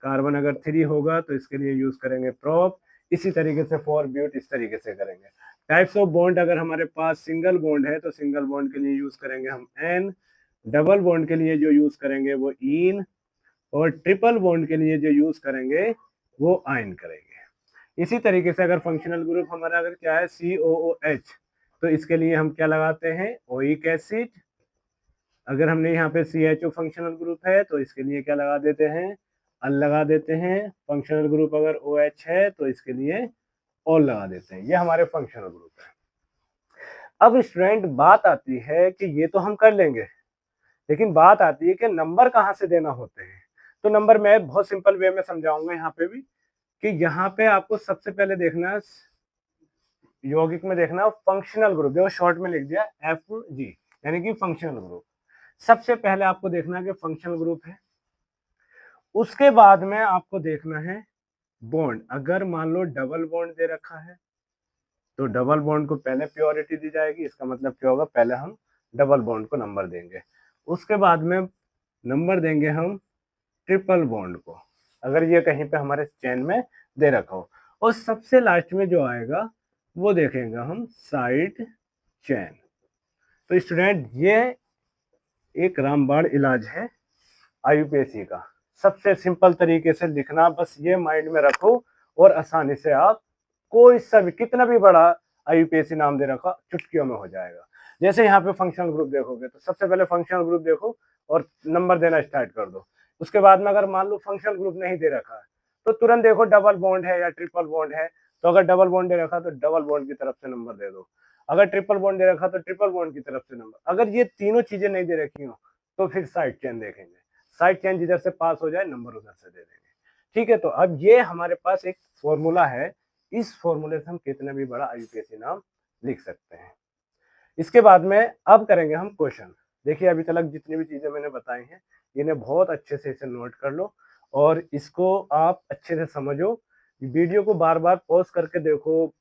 कार्बन अगर 3 होगा तो इसके लिए यूज करेंगे प्रोप, इसी तरीके से फॉर ब्यूट इस तरीके से करेंगे। टाइप्स ऑफ बॉन्ड, अगर हमारे पास सिंगल बॉन्ड है तो सिंगल बॉन्ड के लिए यूज करेंगे हम एन, डबल बॉन्ड के लिए जो यूज करेंगे वो इन, और ट्रिपल बॉन्ड के लिए जो यूज करेंगे वो आइन करेंगे। इसी तरीके से अगर फंक्शनल ग्रुप हमारा अगर क्या है COOH, तो इसके लिए हम क्या लगाते हैं ओइक एसिड। अगर हमने यहाँ पे CHO फंक्शनल ग्रुप है तो इसके लिए क्या लगा देते हैं, अल लगा देते हैं। फंक्शनल ग्रुप अगर OH है तो इसके लिए ऑल लगा देते हैं। ये हमारे फंक्शनल ग्रुप है। अब स्टूडेंट बात आती है कि ये तो हम कर लेंगे, लेकिन बात आती है कि नंबर कहाँ से देना होते हैं। तो नंबर मैं बहुत सिंपल वे में समझाऊंगा यहाँ पे भी, कि यहाँ पे आपको सबसे पहले देखना, यौगिक में देखना फंक्शनल ग्रुप, देखो शॉर्ट में लिख दिया FG, यानी कि फंक्शनल ग्रुप। सबसे पहले आपको देखना कि फंक्शनल ग्रुप है, उसके बाद में आपको देखना है बॉन्ड। अगर मान लो डबल बॉन्ड दे रखा है तो डबल बॉन्ड को पहले प्योरिटी दी जाएगी, इसका मतलब क्या होगा, पहले हम डबल बॉन्ड को नंबर देंगे, उसके बाद में नंबर देंगे हम ट्रिपल बॉन्ड को, अगर ये कहीं पे हमारे चेन में दे रखा हो, और सबसे लास्ट में जो आएगा वो देखेंगे हम साइड चेन। तो स्टूडेंट ये एक रामबाण इलाज है IUPAC का, सबसे सिंपल तरीके से लिखना, बस ये माइंड में रखो और आसानी से आप कोई सा भी कितना भी बड़ा IUPAC नाम दे रखा चुटकियों में हो जाएगा। जैसे यहाँ पे फंक्शनल ग्रुप देखोगे तो सबसे पहले फंक्शनल ग्रुप देखो और नंबर देना स्टार्ट कर दो। उसके बाद में अगर मान लो फंक्शनल ग्रुप नहीं दे रखा है तो तुरंत देखो डबल बॉन्ड है या ट्रिपल बॉन्ड है, तो अगर डबल बॉन्ड दे रखा तो डबल बॉन्ड की तरफ से नंबर दे दो, अगर ट्रिपल बॉन्ड दे रखा तो ट्रिपल बॉन्ड की तरफ से नंबर। अगर ये तीनों चीजें नहीं दे रखी हो तो फिर साइड चेन देखेंगे, साइड चेन जिधर से पास हो जाए नंबर उधर से दे देंगे। ठीक है, तो अब ये हमारे पास एक फॉर्मूला है, इस फॉर्मूले से हम कितना भी बड़ा IUPAC नाम लिख सकते हैं। इसके बाद में अब करेंगे हम क्वेश्चन। देखिए अभी तक जितनी भी चीजें मैंने बताई हैं इन्हें बहुत अच्छे से इसे नोट कर लो और इसको आप अच्छे से समझो, वीडियो को बार बार पॉज करके देखो,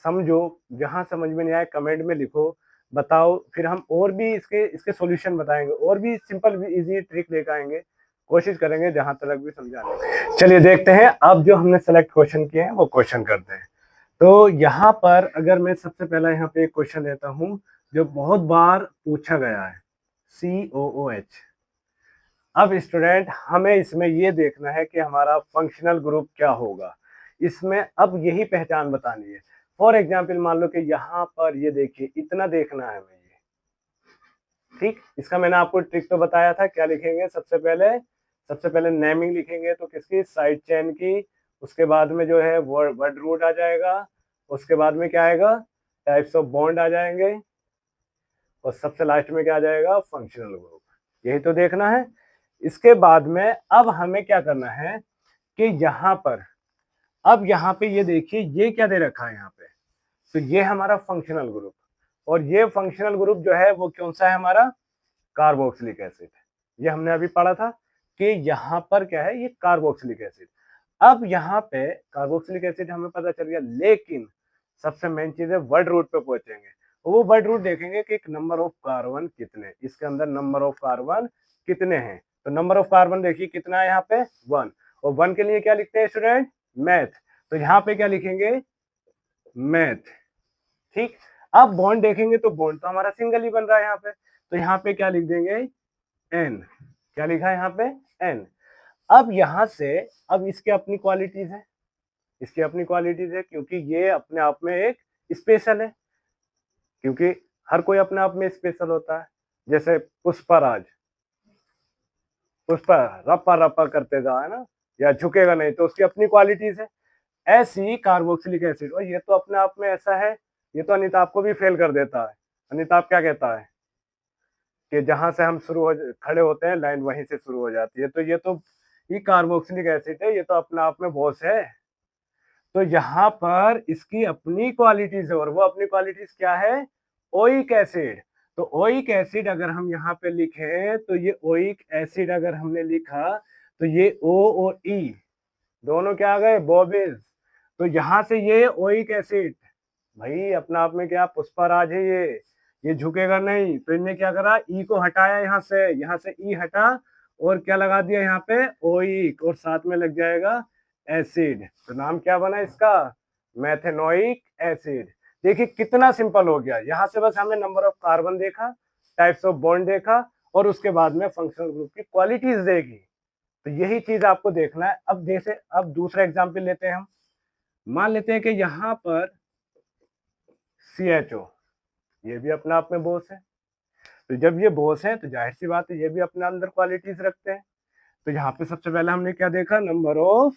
समझो, जहां समझ में नहीं आए कमेंट में लिखो, बताओ, फिर हम और भी इसके इसके सॉल्यूशन बताएंगे, और भी सिंपल इजी ट्रिक लेकर आएंगे, कोशिश करेंगे जहां तक भी समझाने की। चलिए देखते हैं अब जो हमने सेलेक्ट क्वेश्चन किए हैं वो क्वेश्चन करते हैं। तो यहाँ पर अगर मैं सबसे पहला यहाँ पे एक क्वेश्चन लेता हूँ जो बहुत बार पूछा गया है, COOH। अब स्टूडेंट हमें इसमें ये देखना है कि हमारा फंक्शनल ग्रुप क्या होगा, इसमें अब यही पहचान बतानी है। फॉर एग्जाम्पल मान लो कि यहाँ पर ये देखिए, इतना देखना है हमें ये, ठीक, इसका मैंने आपको ट्रिक तो बताया था, क्या लिखेंगे सबसे पहले नेमिंग लिखेंगे तो किसकी, साइड चेन की, उसके बाद में जो है वर्ड रूट आ जाएगा, उसके बाद में क्या आएगा, टाइप्स ऑफ बॉन्ड आ जाएंगे, और सबसे लास्ट में क्या आ जाएगा, फंक्शनल ग्रुप। यही तो देखना है। इसके बाद में अब हमें क्या करना है कि यहाँ पर, अब यहाँ पे ये देखिए ये क्या दे रखा है यहाँ पे, तो ये हमारा फंक्शनल ग्रुप, और ये फंक्शनल ग्रुप जो है वो कौन सा है हमारा, कार्बोक्सिलिक एसिड। ये हमने अभी पढ़ा था कि यहाँ पर क्या है, ये कार्बोक्सिलिक एसिड। अब यहाँ पे कार्बोक्सिलिक एसिड हमें पता चल गया, लेकिन सबसे मेन चीज है वर्ड रूट पे पहुंचेंगे, वो वर्ड रूट देखेंगे कि नंबर ऑफ कार्बन कितने, इसके अंदर नंबर ऑफ कार्बन कितने हैं। तो नंबर ऑफ कार्बन देखिए कितना है यहाँ पे 1, और 1 के लिए क्या लिखते हैं स्टूडेंट, मैथ, तो यहाँ पे क्या लिखेंगे, मैथ। ठीक, अब बॉन्ड देखेंगे तो बॉन्ड तो हमारा सिंगल ही बन रहा है यहाँ पे, तो यहाँ पे क्या लिख देंगे, एन, क्या लिखा है यहाँ पे, एन। अब यहाँ से, अब इसके अपनी क्वालिटीज है, इसकी अपनी क्वालिटीज है, क्योंकि ये अपने आप में एक स्पेशल है, क्योंकि हर कोई अपने आप में स्पेशल होता है। जैसे पुष्पराज, पुष्पा रप्पा रप्पा करते जा, है ना, या झुकेगा नहीं, तो उसकी अपनी क्वालिटीज है। ऐसी कार्बोक्सिलिक एसिड, और ये तो अपने आप में ऐसा है, ये तो अनिताभ को भी फेल कर देता है। अनिताभ क्या कहता है कि जहां से हम खड़े होते हैं लाइन वहीं से शुरू हो जाती है, तो ये कार्बोक्सिलिक एसिड है, ये तो अपने आप में बॉस है। तो यहाँ पर इसकी अपनी क्वालिटीज है, और वो अपनी क्वालिटीज क्या है, ओइक एसिड। तो ओइक एसिड अगर हम यहाँ पे लिखें, तो ये ओइक एसिड अगर हमने लिखा, तो ये ओ और ई दोनों क्या आ गए, बॉबिस। तो यहाँ से ये ओइक एसिड, भाई अपना आप में क्या पुष्पराज है, ये झुकेगा नहीं, तो इनने क्या करा, ई को हटाया, यहाँ से ई हटा, और क्या लगा दिया यहाँ पे, ओइक, और साथ में लग जाएगा एसिड। तो नाम क्या बना इसका, मेथेनोइक एसिड। देखिए कितना सिंपल हो गया। यहाँ से बस हमने नंबर ऑफ कार्बन देखा, टाइप्स ऑफ बॉन्ड देखा, और उसके बाद में फंक्शनल ग्रुप की क्वालिटीज देखी। तो यही चीज आपको देखना है। अब जैसे अब दूसरा एग्जाम्पल लेते हैं हम। मान लेते हैं कि यहाँ पर CHO, ये भी अपने आप में बोस है। तो जब ये बोस है तो जाहिर सी बात है ये भी अपने अंदर क्वालिटीज रखते हैं। तो यहाँ पे सबसे पहले हमने क्या देखा, नंबर ऑफ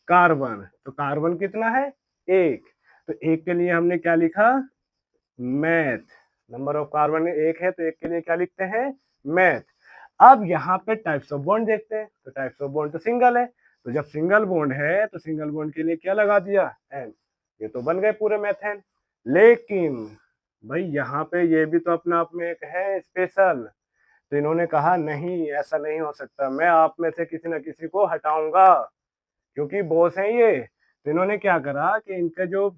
कार्बन। तो कार्बन कितना है, एक। तो एक के लिए हमने क्या लिखा, मैथ। नंबर ऑफ कार्बन एक है, तो एक के लिए क्या लिखते हैं, मैथ। अब यहाँ पे टाइप्स ऑफ बॉन्ड देखते हैं। तो टाइप्स ऑफ बॉन्ड तो सिंगल है, तो जब सिंगल बॉन्ड है तो सिंगल बॉन्ड के लिए क्या लगा दिया, एन। ये तो बन गए पूरे मेथेन। लेकिन भाई यहाँ पे ये भी तो अपने आप में एक है स्पेशल। तो इन्होंने कहा नहीं, ऐसा नहीं हो सकता, मैं आप में से किसी न किसी को हटाऊंगा, क्योंकि बॉस हैं ये। तो इन्होंने क्या करा कि इनका जो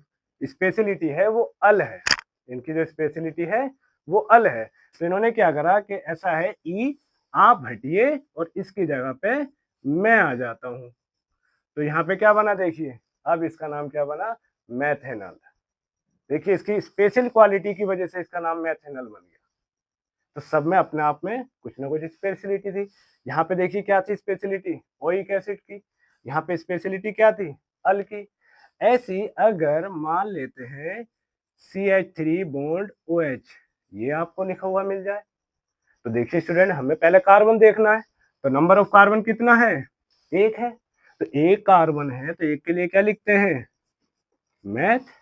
स्पेशलिटी है वो अल है, इनकी जो स्पेशलिटी है वो अल है। तो इन्होंने क्या करा कि ऐसा है, ई आप हटिए और इसकी जगह पे मैं आ जाता हूँ। तो यहाँ पे क्या बना देखिए, अब इसका नाम क्या बना, मैथेनल। देखिए इसकी स्पेशल क्वालिटी की वजह से इसका नाम मैथेनल बन गया। तो सब में अपने आप में कुछ ना कुछ स्पेशलिटी थी। यहाँ पे देखिए क्या थी स्पेशलिटी, ओइक एसिड की। यहाँ पे स्पेशलिटी क्या थी, अल की। ऐसी अगर मान लेते हैं CH3 बॉन्ड OH, ये आपको लिखा हुआ मिल जाए, तो देखिए स्टूडेंट, हमें पहले कार्बन देखना है। तो नंबर ऑफ कार्बन कितना है, एक है। तो एक कार्बन है, तो एक के लिए क्या लिखते हैं, मैथ।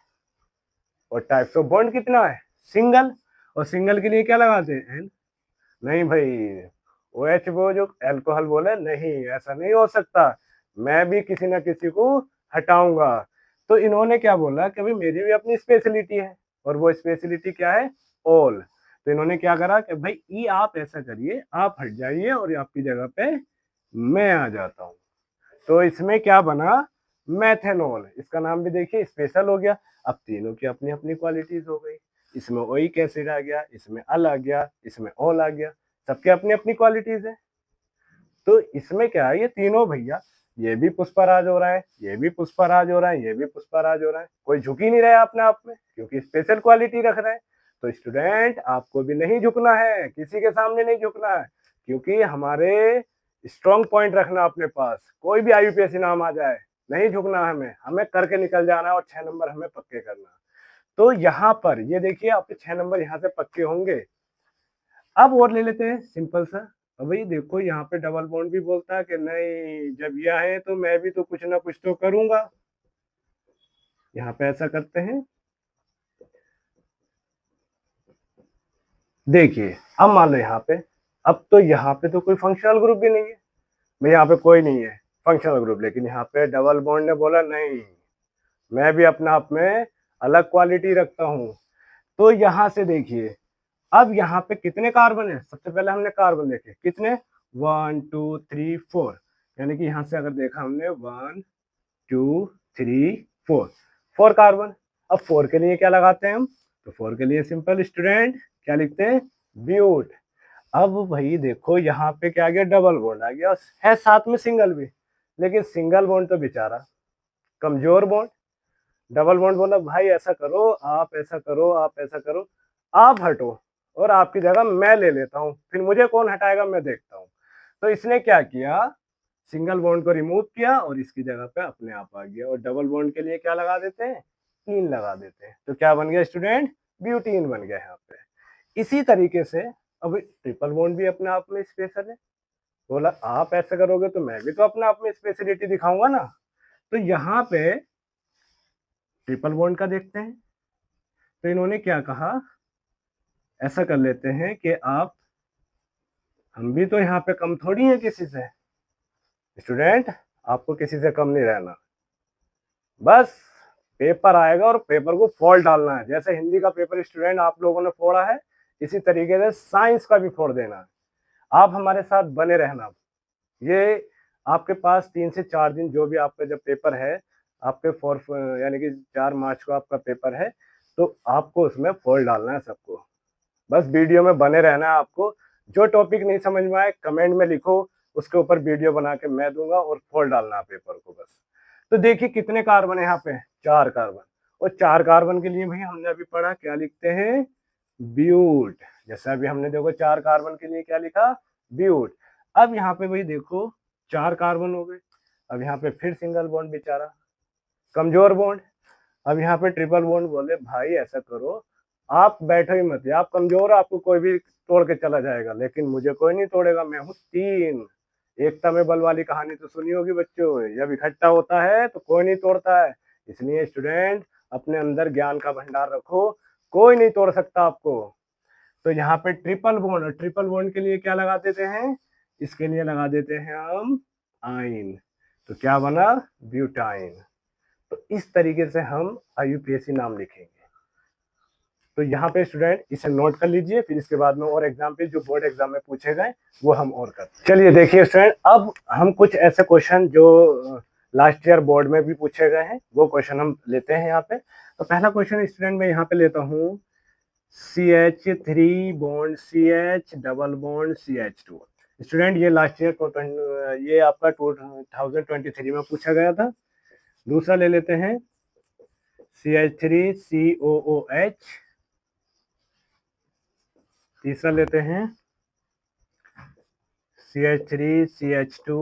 और टाइप्स ऑफ बॉन्ड कितना है, सिंगल। और सिंगल के लिए क्या लगाते हैं, एन। नहीं भाई, ओ एच वो जो अल्कोहल बोले, नहीं ऐसा नहीं हो सकता, मैं भी किसी ना किसी को हटाऊंगा। तो इन्होंने क्या बोला कि भाई मेरी भी अपनी स्पेशलिटी है, और वो स्पेशलिटी क्या है, ऑल। तो इन्होंने क्या करा कि भाई ई आप ऐसा करिए, आप हट जाइए और आपकी जगह पे मैं आ जाता हूँ। तो इसमें क्या बना, मैथेनॉल। इसका नाम भी देखिए स्पेशल हो गया। अब तीनों की अपनी अपनी क्वालिटीज हो गई, इसमें ओइक एसिड आ गया, इसमें अल आ गया, इसमें ऑल आ गया, सबके अपनी अपनी क्वालिटीज है। तो इसमें क्या है, ये तीनों भैया, ये भी पुष्पराज हो रहा है, ये भी पुष्पराज हो रहा है, ये भी पुष्पराज हो रहा है, कोई झुक ही नहीं रहा है अपने आप में, क्योंकि स्पेशल क्वालिटी रख रहे हैं। तो स्टूडेंट आपको भी नहीं झुकना है, किसी के सामने नहीं झुकना है, क्योंकि हमारे स्ट्रॉन्ग पॉइंट रखना अपने पास। कोई भी IUPAC नाम आ जाए, नहीं झुकना, हमें हमें करके निकल जाना है, और 6 नंबर हमें पक्के करना है। तो यहाँ पर ये देखिए आपके 6 नंबर यहाँ से पक्के होंगे। अब और ले लेते हैं सिंपल सा। अब भाई देखो यहाँ पे डबल बॉन्ड भी बोलता है कि नहीं, जब यह है तो मैं भी तो कुछ ना कुछ तो करूंगा। यहाँ पे ऐसा करते हैं, देखिए अब मान लो यहाँ पे, अब तो यहाँ पे तो कोई फंक्शनल ग्रुप भी नहीं है, भाई यहाँ पे कोई नहीं है फंक्शनल ग्रुप, लेकिन यहाँ पे डबल बॉन्ड ने बोला नहीं, मैं भी अपने आप में अलग क्वालिटी रखता हूँ। तो यहाँ से देखिए, अब यहाँ पे कितने कार्बन है, सबसे पहले हमने कार्बन देखे कितने, 1 2 3 4, यानी कि यहाँ से अगर देखा हमने 1 2 3 4, 4 कार्बन। अब 4 के लिए क्या लगाते हैं हम, तो 4 के लिए सिंपल स्टूडेंट क्या लिखते हैं, ब्यूट। अब भाई देखो यहाँ पे क्या आ गया, डबल बॉन्ड आ गया है, साथ में सिंगल भी, लेकिन सिंगल बॉन्ड तो बेचारा कमजोर बॉन्ड। डबल बॉन्ड बोला भाई ऐसा करो, आप ऐसा करो, आप ऐसा करो, आप हटो और आपकी जगह मैं ले लेता हूँ, फिर मुझे कौन हटाएगा मैं देखता हूँ। तो इसने क्या किया, सिंगल बॉन्ड को रिमूव किया और इसकी जगह पे अपने आप आ गया, और डबल बॉन्ड के लिए क्या लगा देते हैं, ईन लगा देते हैं। तो क्या बन गया स्टूडेंट, ब्यूटीन बन गया यहाँ पे। इसी तरीके से अब ट्रिपल बॉन्ड भी अपने आप में स्पेशल है। बोला आप ऐसा करोगे तो मैं भी तो अपने आप में स्पेशलिटी दिखाऊंगा ना। तो यहाँ पे ट्रिपल बॉन्ड का देखते हैं। तो इन्होंने क्या कहा, ऐसा कर लेते हैं कि आप, हम भी तो यहाँ पे कम थोड़ी है किसी से। स्टूडेंट, आपको किसी से कम नहीं रहना, बस पेपर आएगा और पेपर को फोड़ डालना है। जैसे हिंदी का पेपर स्टूडेंट आप लोगों ने फोड़ा है, इसी तरीके से साइंस का भी फोड़ देना है। आप हमारे साथ बने रहना। ये आपके पास 3 से 4 दिन, जो भी आपका जब पेपर है, आपके 4 यानी कि 4 मार्च को आपका पेपर है, तो आपको उसमें फोड़ डालना है सबको। बस वीडियो में बने रहना है आपको। जो टॉपिक नहीं समझ में आए कमेंट में लिखो, उसके ऊपर वीडियो बना के मैं दूंगा और फोड़ डालना है पेपर को बस। तो देखिए कितने कार्बन है यहाँ पे, 4 कार्बन। और 4 कार्बन के लिए भाई हमने अभी पढ़ा क्या लिखते हैं, ब्यूट। जैसे अभी हमने देखो 4 कार्बन के लिए क्या लिखा, ब्यूट। अब यहाँ पे भाई देखो 4 कार्बन हो गए। अब यहाँ पे फिर सिंगल बॉन्ड बेचारा, कमजोर बॉन्ड। अब यहाँ पे ट्रिपल बॉन्ड बोले भाई ऐसा करो, आप बैठो ही मत, आप कमजोर हो, आपको कोई भी तोड़ के चला जाएगा, लेकिन मुझे कोई नहीं तोड़ेगा, मैं हूँ 3। एकता में बल वाली कहानी तो सुनी होगी बच्चों, जब इकट्ठा होता है तो कोई नहीं तोड़ता है। इसलिए स्टूडेंट अपने अंदर ज्ञान का भंडार रखो, कोई नहीं तोड़ सकता आपको। तो यहाँ पे ट्रिपल बॉन्ड, और ट्रिपल बॉन्ड के लिए क्या लगा देते हैं, इसके लिए लगा देते हैं हम आइन। तो क्या बना, ब्यूटाइन। तो इस तरीके से हम आईयूपीएसी नाम लिखेंगे। तो यहाँ पे स्टूडेंट इसे नोट कर लीजिए, फिर इसके बाद में और एग्जाम्पल जो बोर्ड एग्जाम में पूछे गए वो हम और करते हैं। चलिए देखिए स्टूडेंट, अब हम कुछ ऐसे क्वेश्चन जो लास्ट ईयर बोर्ड में भी पूछे गए हैं वो क्वेश्चन हम लेते हैं यहाँ पे। तो पहला क्वेश्चन स्टूडेंट मैं यहाँ पे लेता हूँ, CH3 bond CH double bond CH2। Student ये लास्ट ईयर ये आपका 2023 में पूछा गया था। दूसरा ले लेते हैं CH3 COOH। तीसरा लेते हैं CH3 CH2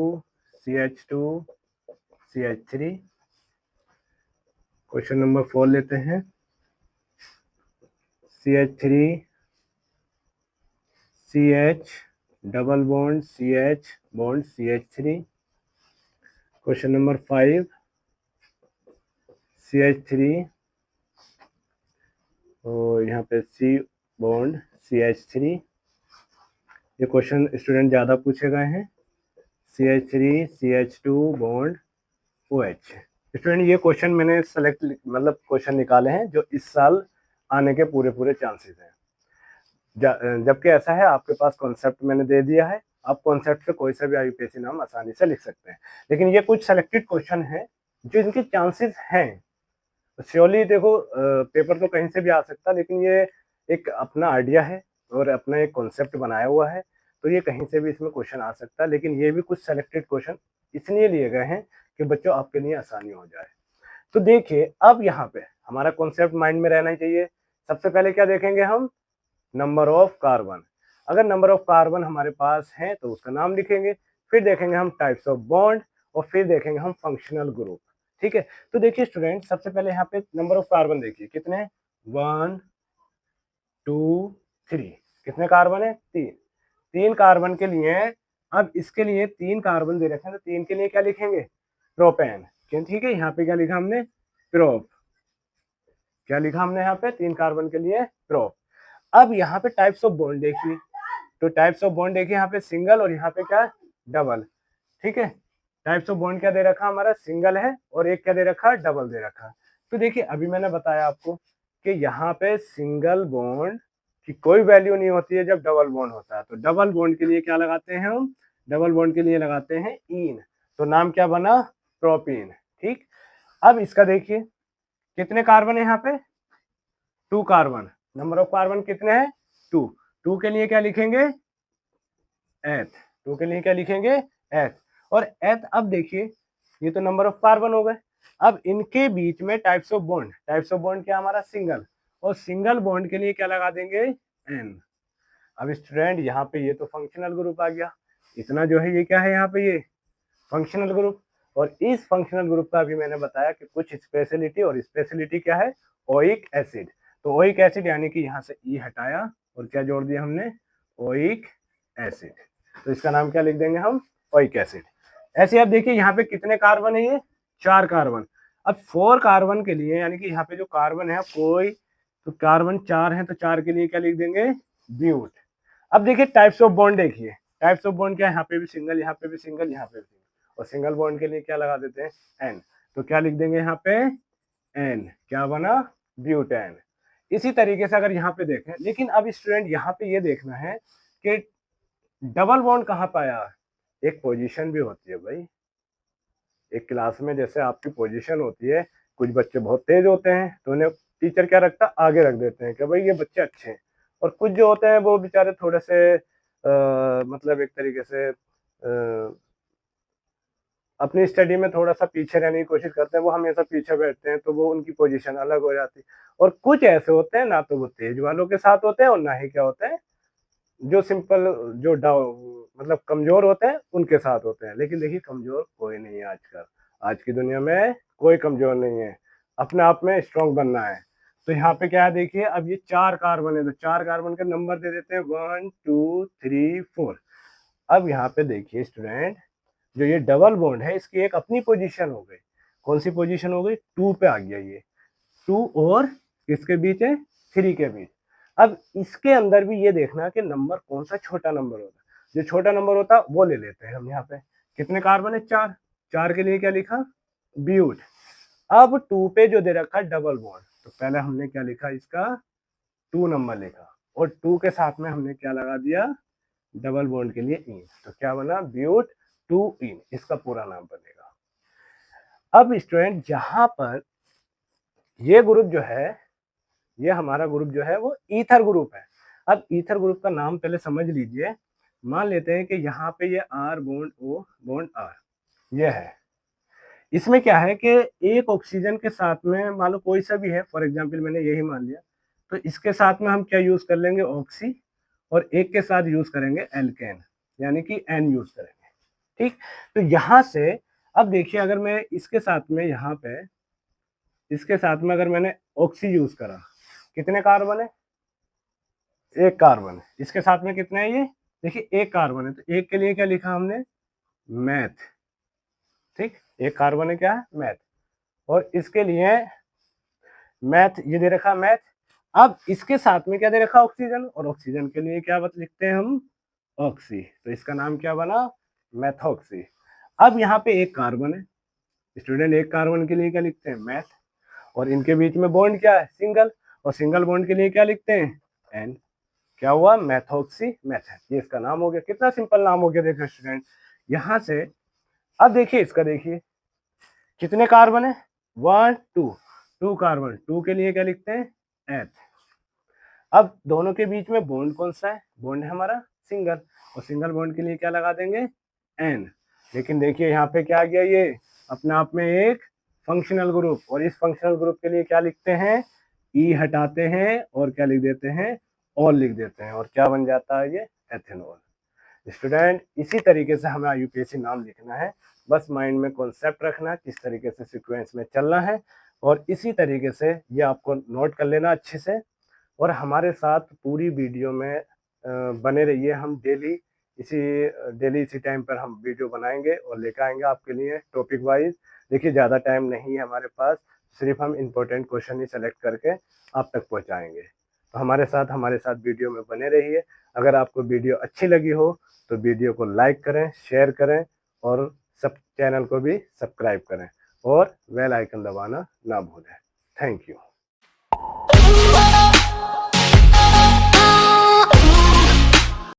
CH2 CH3। Question number 4 लेते हैं CH3 CH double bond CH bond CH3। Question number 5 CH3 और यहाँ पे C बॉन्ड CH3। ये क्वेश्चन स्टूडेंट ज़्यादा पूछे गए हैं, CH3 CH2 bond OH। Student ये क्वेश्चन मैंने सेलेक्ट मतलब क्वेश्चन निकाले हैं जो इस साल आने के पूरे पूरे चांसेस हैं। जबकि ऐसा है आपके पास कॉन्सेप्ट मैंने दे दिया है, आप कॉन्सेप्ट से कोई सा भी आईयूपीएसी नाम आसानी से लिख सकते हैं। लेकिन ये कुछ सेलेक्टेड क्वेश्चन हैं जो इनके चांसेस हैं। श्योरली देखो पेपर तो कहीं से भी आ सकता है, लेकिन ये एक अपना आइडिया है और अपना एक कॉन्सेप्ट बनाया हुआ है, तो ये कहीं से भी इसमें क्वेश्चन आ सकता है। लेकिन ये भी कुछ सेलेक्टेड क्वेश्चन इसलिए लिए गए हैं कि बच्चों आपके लिए आसानी हो जाए। तो देखिए अब यहाँ पे हमारा कॉन्सेप्ट माइंड में रहना ही चाहिए। सबसे पहले क्या देखेंगे हम, नंबर ऑफ कार्बन। अगर नंबर ऑफ कार्बन हमारे पास है तो उसका नाम लिखेंगे। फिर देखेंगे हम टाइप्स ऑफ बॉन्ड, और फिर देखेंगे हम फंक्शनल ग्रुप। ठीक है, तो देखिए स्टूडेंट सबसे पहले यहाँ पे नंबर ऑफ कार्बन देखिए कितने, 1 2 3। कितने कार्बन है, 3। 3 कार्बन के लिए, अब इसके लिए 3 कार्बन दे रखे हैं, तो 3 के लिए क्या लिखेंगे, प्रोपेन। ठीक है, यहाँ पे क्या लिखा हमने, प्रोप। क्या लिखा हमने यहाँ पे, 3 कार्बन के लिए प्रोप। अब यहाँ पे टाइप्स ऑफ बॉन्ड देखिए, तो टाइप्स ऑफ बॉन्ड देखिए यहाँ पे सिंगल और यहाँ पे क्या, डबल। ठीक है, टाइप्स ऑफ बॉन्ड क्या दे रखा हमारा, सिंगल है, और एक क्या दे रखा, डबल दे रखा। तो देखिए अभी मैंने बताया आपको कि यहाँ पे सिंगल बॉन्ड की कोई वैल्यू नहीं होती है जब डबल बॉन्ड होता है। तो डबल बॉन्ड के लिए क्या लगाते हैं हम, डबल बॉन्ड के लिए लगाते हैं इन। तो नाम क्या बना, प्रोपीन। ठीक, अब इसका देखिए कितने कार्बन है यहाँ पे, 2 कार्बन। नंबर ऑफ कार्बन कितने हैं, 2। 2 के लिए क्या लिखेंगे, एथ। 2 के लिए क्या लिखेंगे, एथ। और एथ, अब देखिए ये तो नंबर ऑफ कार्बन हो गए। अब इनके बीच में types of bond, types of bond क्या हमारा, सिंगल। और सिंगल बॉन्ड के लिए क्या लगा देंगे, एन। अब स्टूडेंट यहाँ पे ये तो फंक्शनल ग्रुप आ गया, इतना जो है ये क्या है यहाँ पे, ये फंक्शनल ग्रुप। और इस फंक्शनल ग्रुप का भी मैंने बताया कि कुछ स्पेशलिटी, और स्पेशलिटी क्या है, ओइक एसिड। तो ओइक एसिड यानी कि यहाँ से ई हटाया और क्या जोड़ दिया हमने, ओइक एसिड। तो इसका नाम क्या लिख देंगे हम, ओइक एसिड। ऐसे आप देखिए यहाँ पे कितने कार्बन है, ये 4 कार्बन। अब 4 कार्बन के लिए यानी कि यहाँ पे जो कार्बन है कोई, तो कार्बन 4 है तो 4 के लिए क्या लिख देंगे, ब्यूट। अब देखिए टाइप्स ऑफ बॉन्ड, देखिए टाइप्स ऑफ बॉन्ड क्या है, यहाँ पे भी सिंगल, यहाँ पे भी सिंगल, यहाँ पे भी सिंगल, और सिंगल बॉन्ड के लिए क्या लगा देते हैं, एन। तो क्या लिख देंगे यहाँ पे, एन, क्या बना, ब्यूटेन। इसी तरीके से अगर यहाँ पे देखें, लेकिन अब स्टूडेंट यहाँ पे ये देखना है कि डबल बॉन्ड कहाँ पे आया। एक पोजीशन भी होती है भाई, एक क्लास में जैसे आपकी पोजीशन होती है, कुछ बच्चे बहुत तेज होते हैं तो उन्हें टीचर क्या रखता, आगे रख देते हैं कि भाई ये बच्चे अच्छे हैं, और कुछ जो होते हैं वो बेचारे थोड़े से मतलब एक तरीके से अपनी स्टडी में थोड़ा सा पीछे रहने की कोशिश करते हैं, वो हमेशा पीछे बैठते हैं, तो वो उनकी पोजीशन अलग हो जाती है। और कुछ ऐसे होते हैं ना तो वो तेज वालों के साथ होते हैं, और ना ही क्या होते हैं, जो सिंपल, जो मतलब कमजोर होते हैं उनके साथ होते हैं। लेकिन देखिए कमजोर कोई नहीं है आजकल, आज की दुनिया में कोई कमजोर नहीं है, अपने आप में स्ट्रांग बनना है। तो यहाँ पे क्या है देखिए, अब ये 4 कार्बन है तो 4 कार्बन के नंबर दे देते हैं, 1 2 3 4। अब यहाँ पे देखिए स्टूडेंट, जो ये डबल बॉन्ड है इसकी एक अपनी पोजीशन हो गई, कौन सी पोजीशन हो गई, 2 पे आ गया ये, 2 और किसके बीच है, 3 के बीच। अब इसके अंदर भी ये देखना कि नंबर कौन सा छोटा नंबर होता है, जो छोटा नंबर होता है वो ले लेते हैं हम। यहाँ पे कितने कार्बन है, 4, 4 के लिए क्या लिखा, ब्यूट। अब 2 पे जो दे रखा है डबल बॉन्ड, तो पहले हमने क्या लिखा, इसका 2 नंबर लिखा, और 2 के साथ में हमने क्या लगा दिया, डबल बॉन्ड के लिए इन, तो क्या बना, ब्यूट 2 इन, इसका पूरा नाम बनेगा। अब स्टूडेंट जहां पर ये ग्रुप जो है, ये हमारा ग्रुप जो है वो ईथर ग्रुप है। अब ईथर ग्रुप का नाम पहले समझ लीजिए। मान लेते हैं कि यहाँ पे ये R bond O bond R, ये है। इसमें क्या है कि एक ऑक्सीजन के साथ में मान लो कोई सा भी है, फॉर एग्जांपल मैंने यही मान लिया, तो इसके साथ में हम क्या यूज कर लेंगे, ऑक्सी, और एक के साथ यूज करेंगे एल्केन, यानी कि एन यूज करेंगे। ठीक, तो यहां से अब देखिए, अगर मैं इसके साथ में यहाँ पे, इसके साथ में अगर मैंने ऑक्सी यूज करा, कितने कार्बन है, एक कार्बन है। इसके साथ में कितने है, ये देखिए एक कार्बन है, तो एक के लिए क्या लिखा हमने, मैथ। ठीक, एक कार्बन है क्या, मैथ, और इसके लिए मैथ ये दे रखा मैथ। अब इसके साथ में क्या दे रखा, ऑक्सीजन, और ऑक्सीजन के लिए क्या बात लिखते हैं हम, ऑक्सी, तो इसका नाम क्या बना, मैथॉक्सी। अब यहाँ पे एक कार्बन है स्टूडेंट, एक कार्बन के लिए क्या लिखते हैं, मैथ, और इनके बीच में बॉन्ड क्या है, सिंगल, और सिंगल बॉन्ड के लिए क्या लिखते हैं, एन, क्या हुआ, मैथॉक्सी मैथ, ये इसका नाम हो गया। कितना सिंपल नाम हो गया देखो स्टूडेंट, यहां से। अब देखिए इसका, देखिए कितने कार्बन है, 1 2, 2 कार्बन, 2 के लिए क्या लिखते हैं, एथ। अब दोनों के बीच में बॉन्ड कौन सा है, बॉन्ड है हमारा सिंगल, और सिंगल बॉन्ड के लिए क्या लगा देंगे, एन। लेकिन देखिए यहाँ पे क्या आ गया, ये अपने आप में एक फंक्शनल ग्रुप, और इस फंक्शनल ग्रुप के लिए क्या लिखते हैं, ई हटाते हैं और क्या लिख देते हैं, और लिख देते हैं, और क्या बन जाता है ये, एथेनॉल। स्टूडेंट इसी तरीके से हमें यूपीएससी नाम लिखना है, बस माइंड में कॉन्सेप्ट रखना किस तरीके से सीक्वेंस में चलना है, और इसी तरीके से ये आपको नोट कर लेना अच्छे से। और हमारे साथ पूरी वीडियो में बने रहिए, हम डेली इसी टाइम पर हम वीडियो बनाएंगे और लेकर आएंगे आपके लिए टॉपिक वाइज। देखिए ज़्यादा टाइम नहीं है हमारे पास, सिर्फ हम इम्पोर्टेंट क्वेश्चन ही सेलेक्ट करके आप तक पहुंचाएंगे। तो हमारे साथ वीडियो में बने रहिए। अगर आपको वीडियो अच्छी लगी हो तो वीडियो को लाइक करें, शेयर करें, और सब चैनल को भी सब्सक्राइब करें, और बेल आइकन दबाना ना भूलें। Thank you.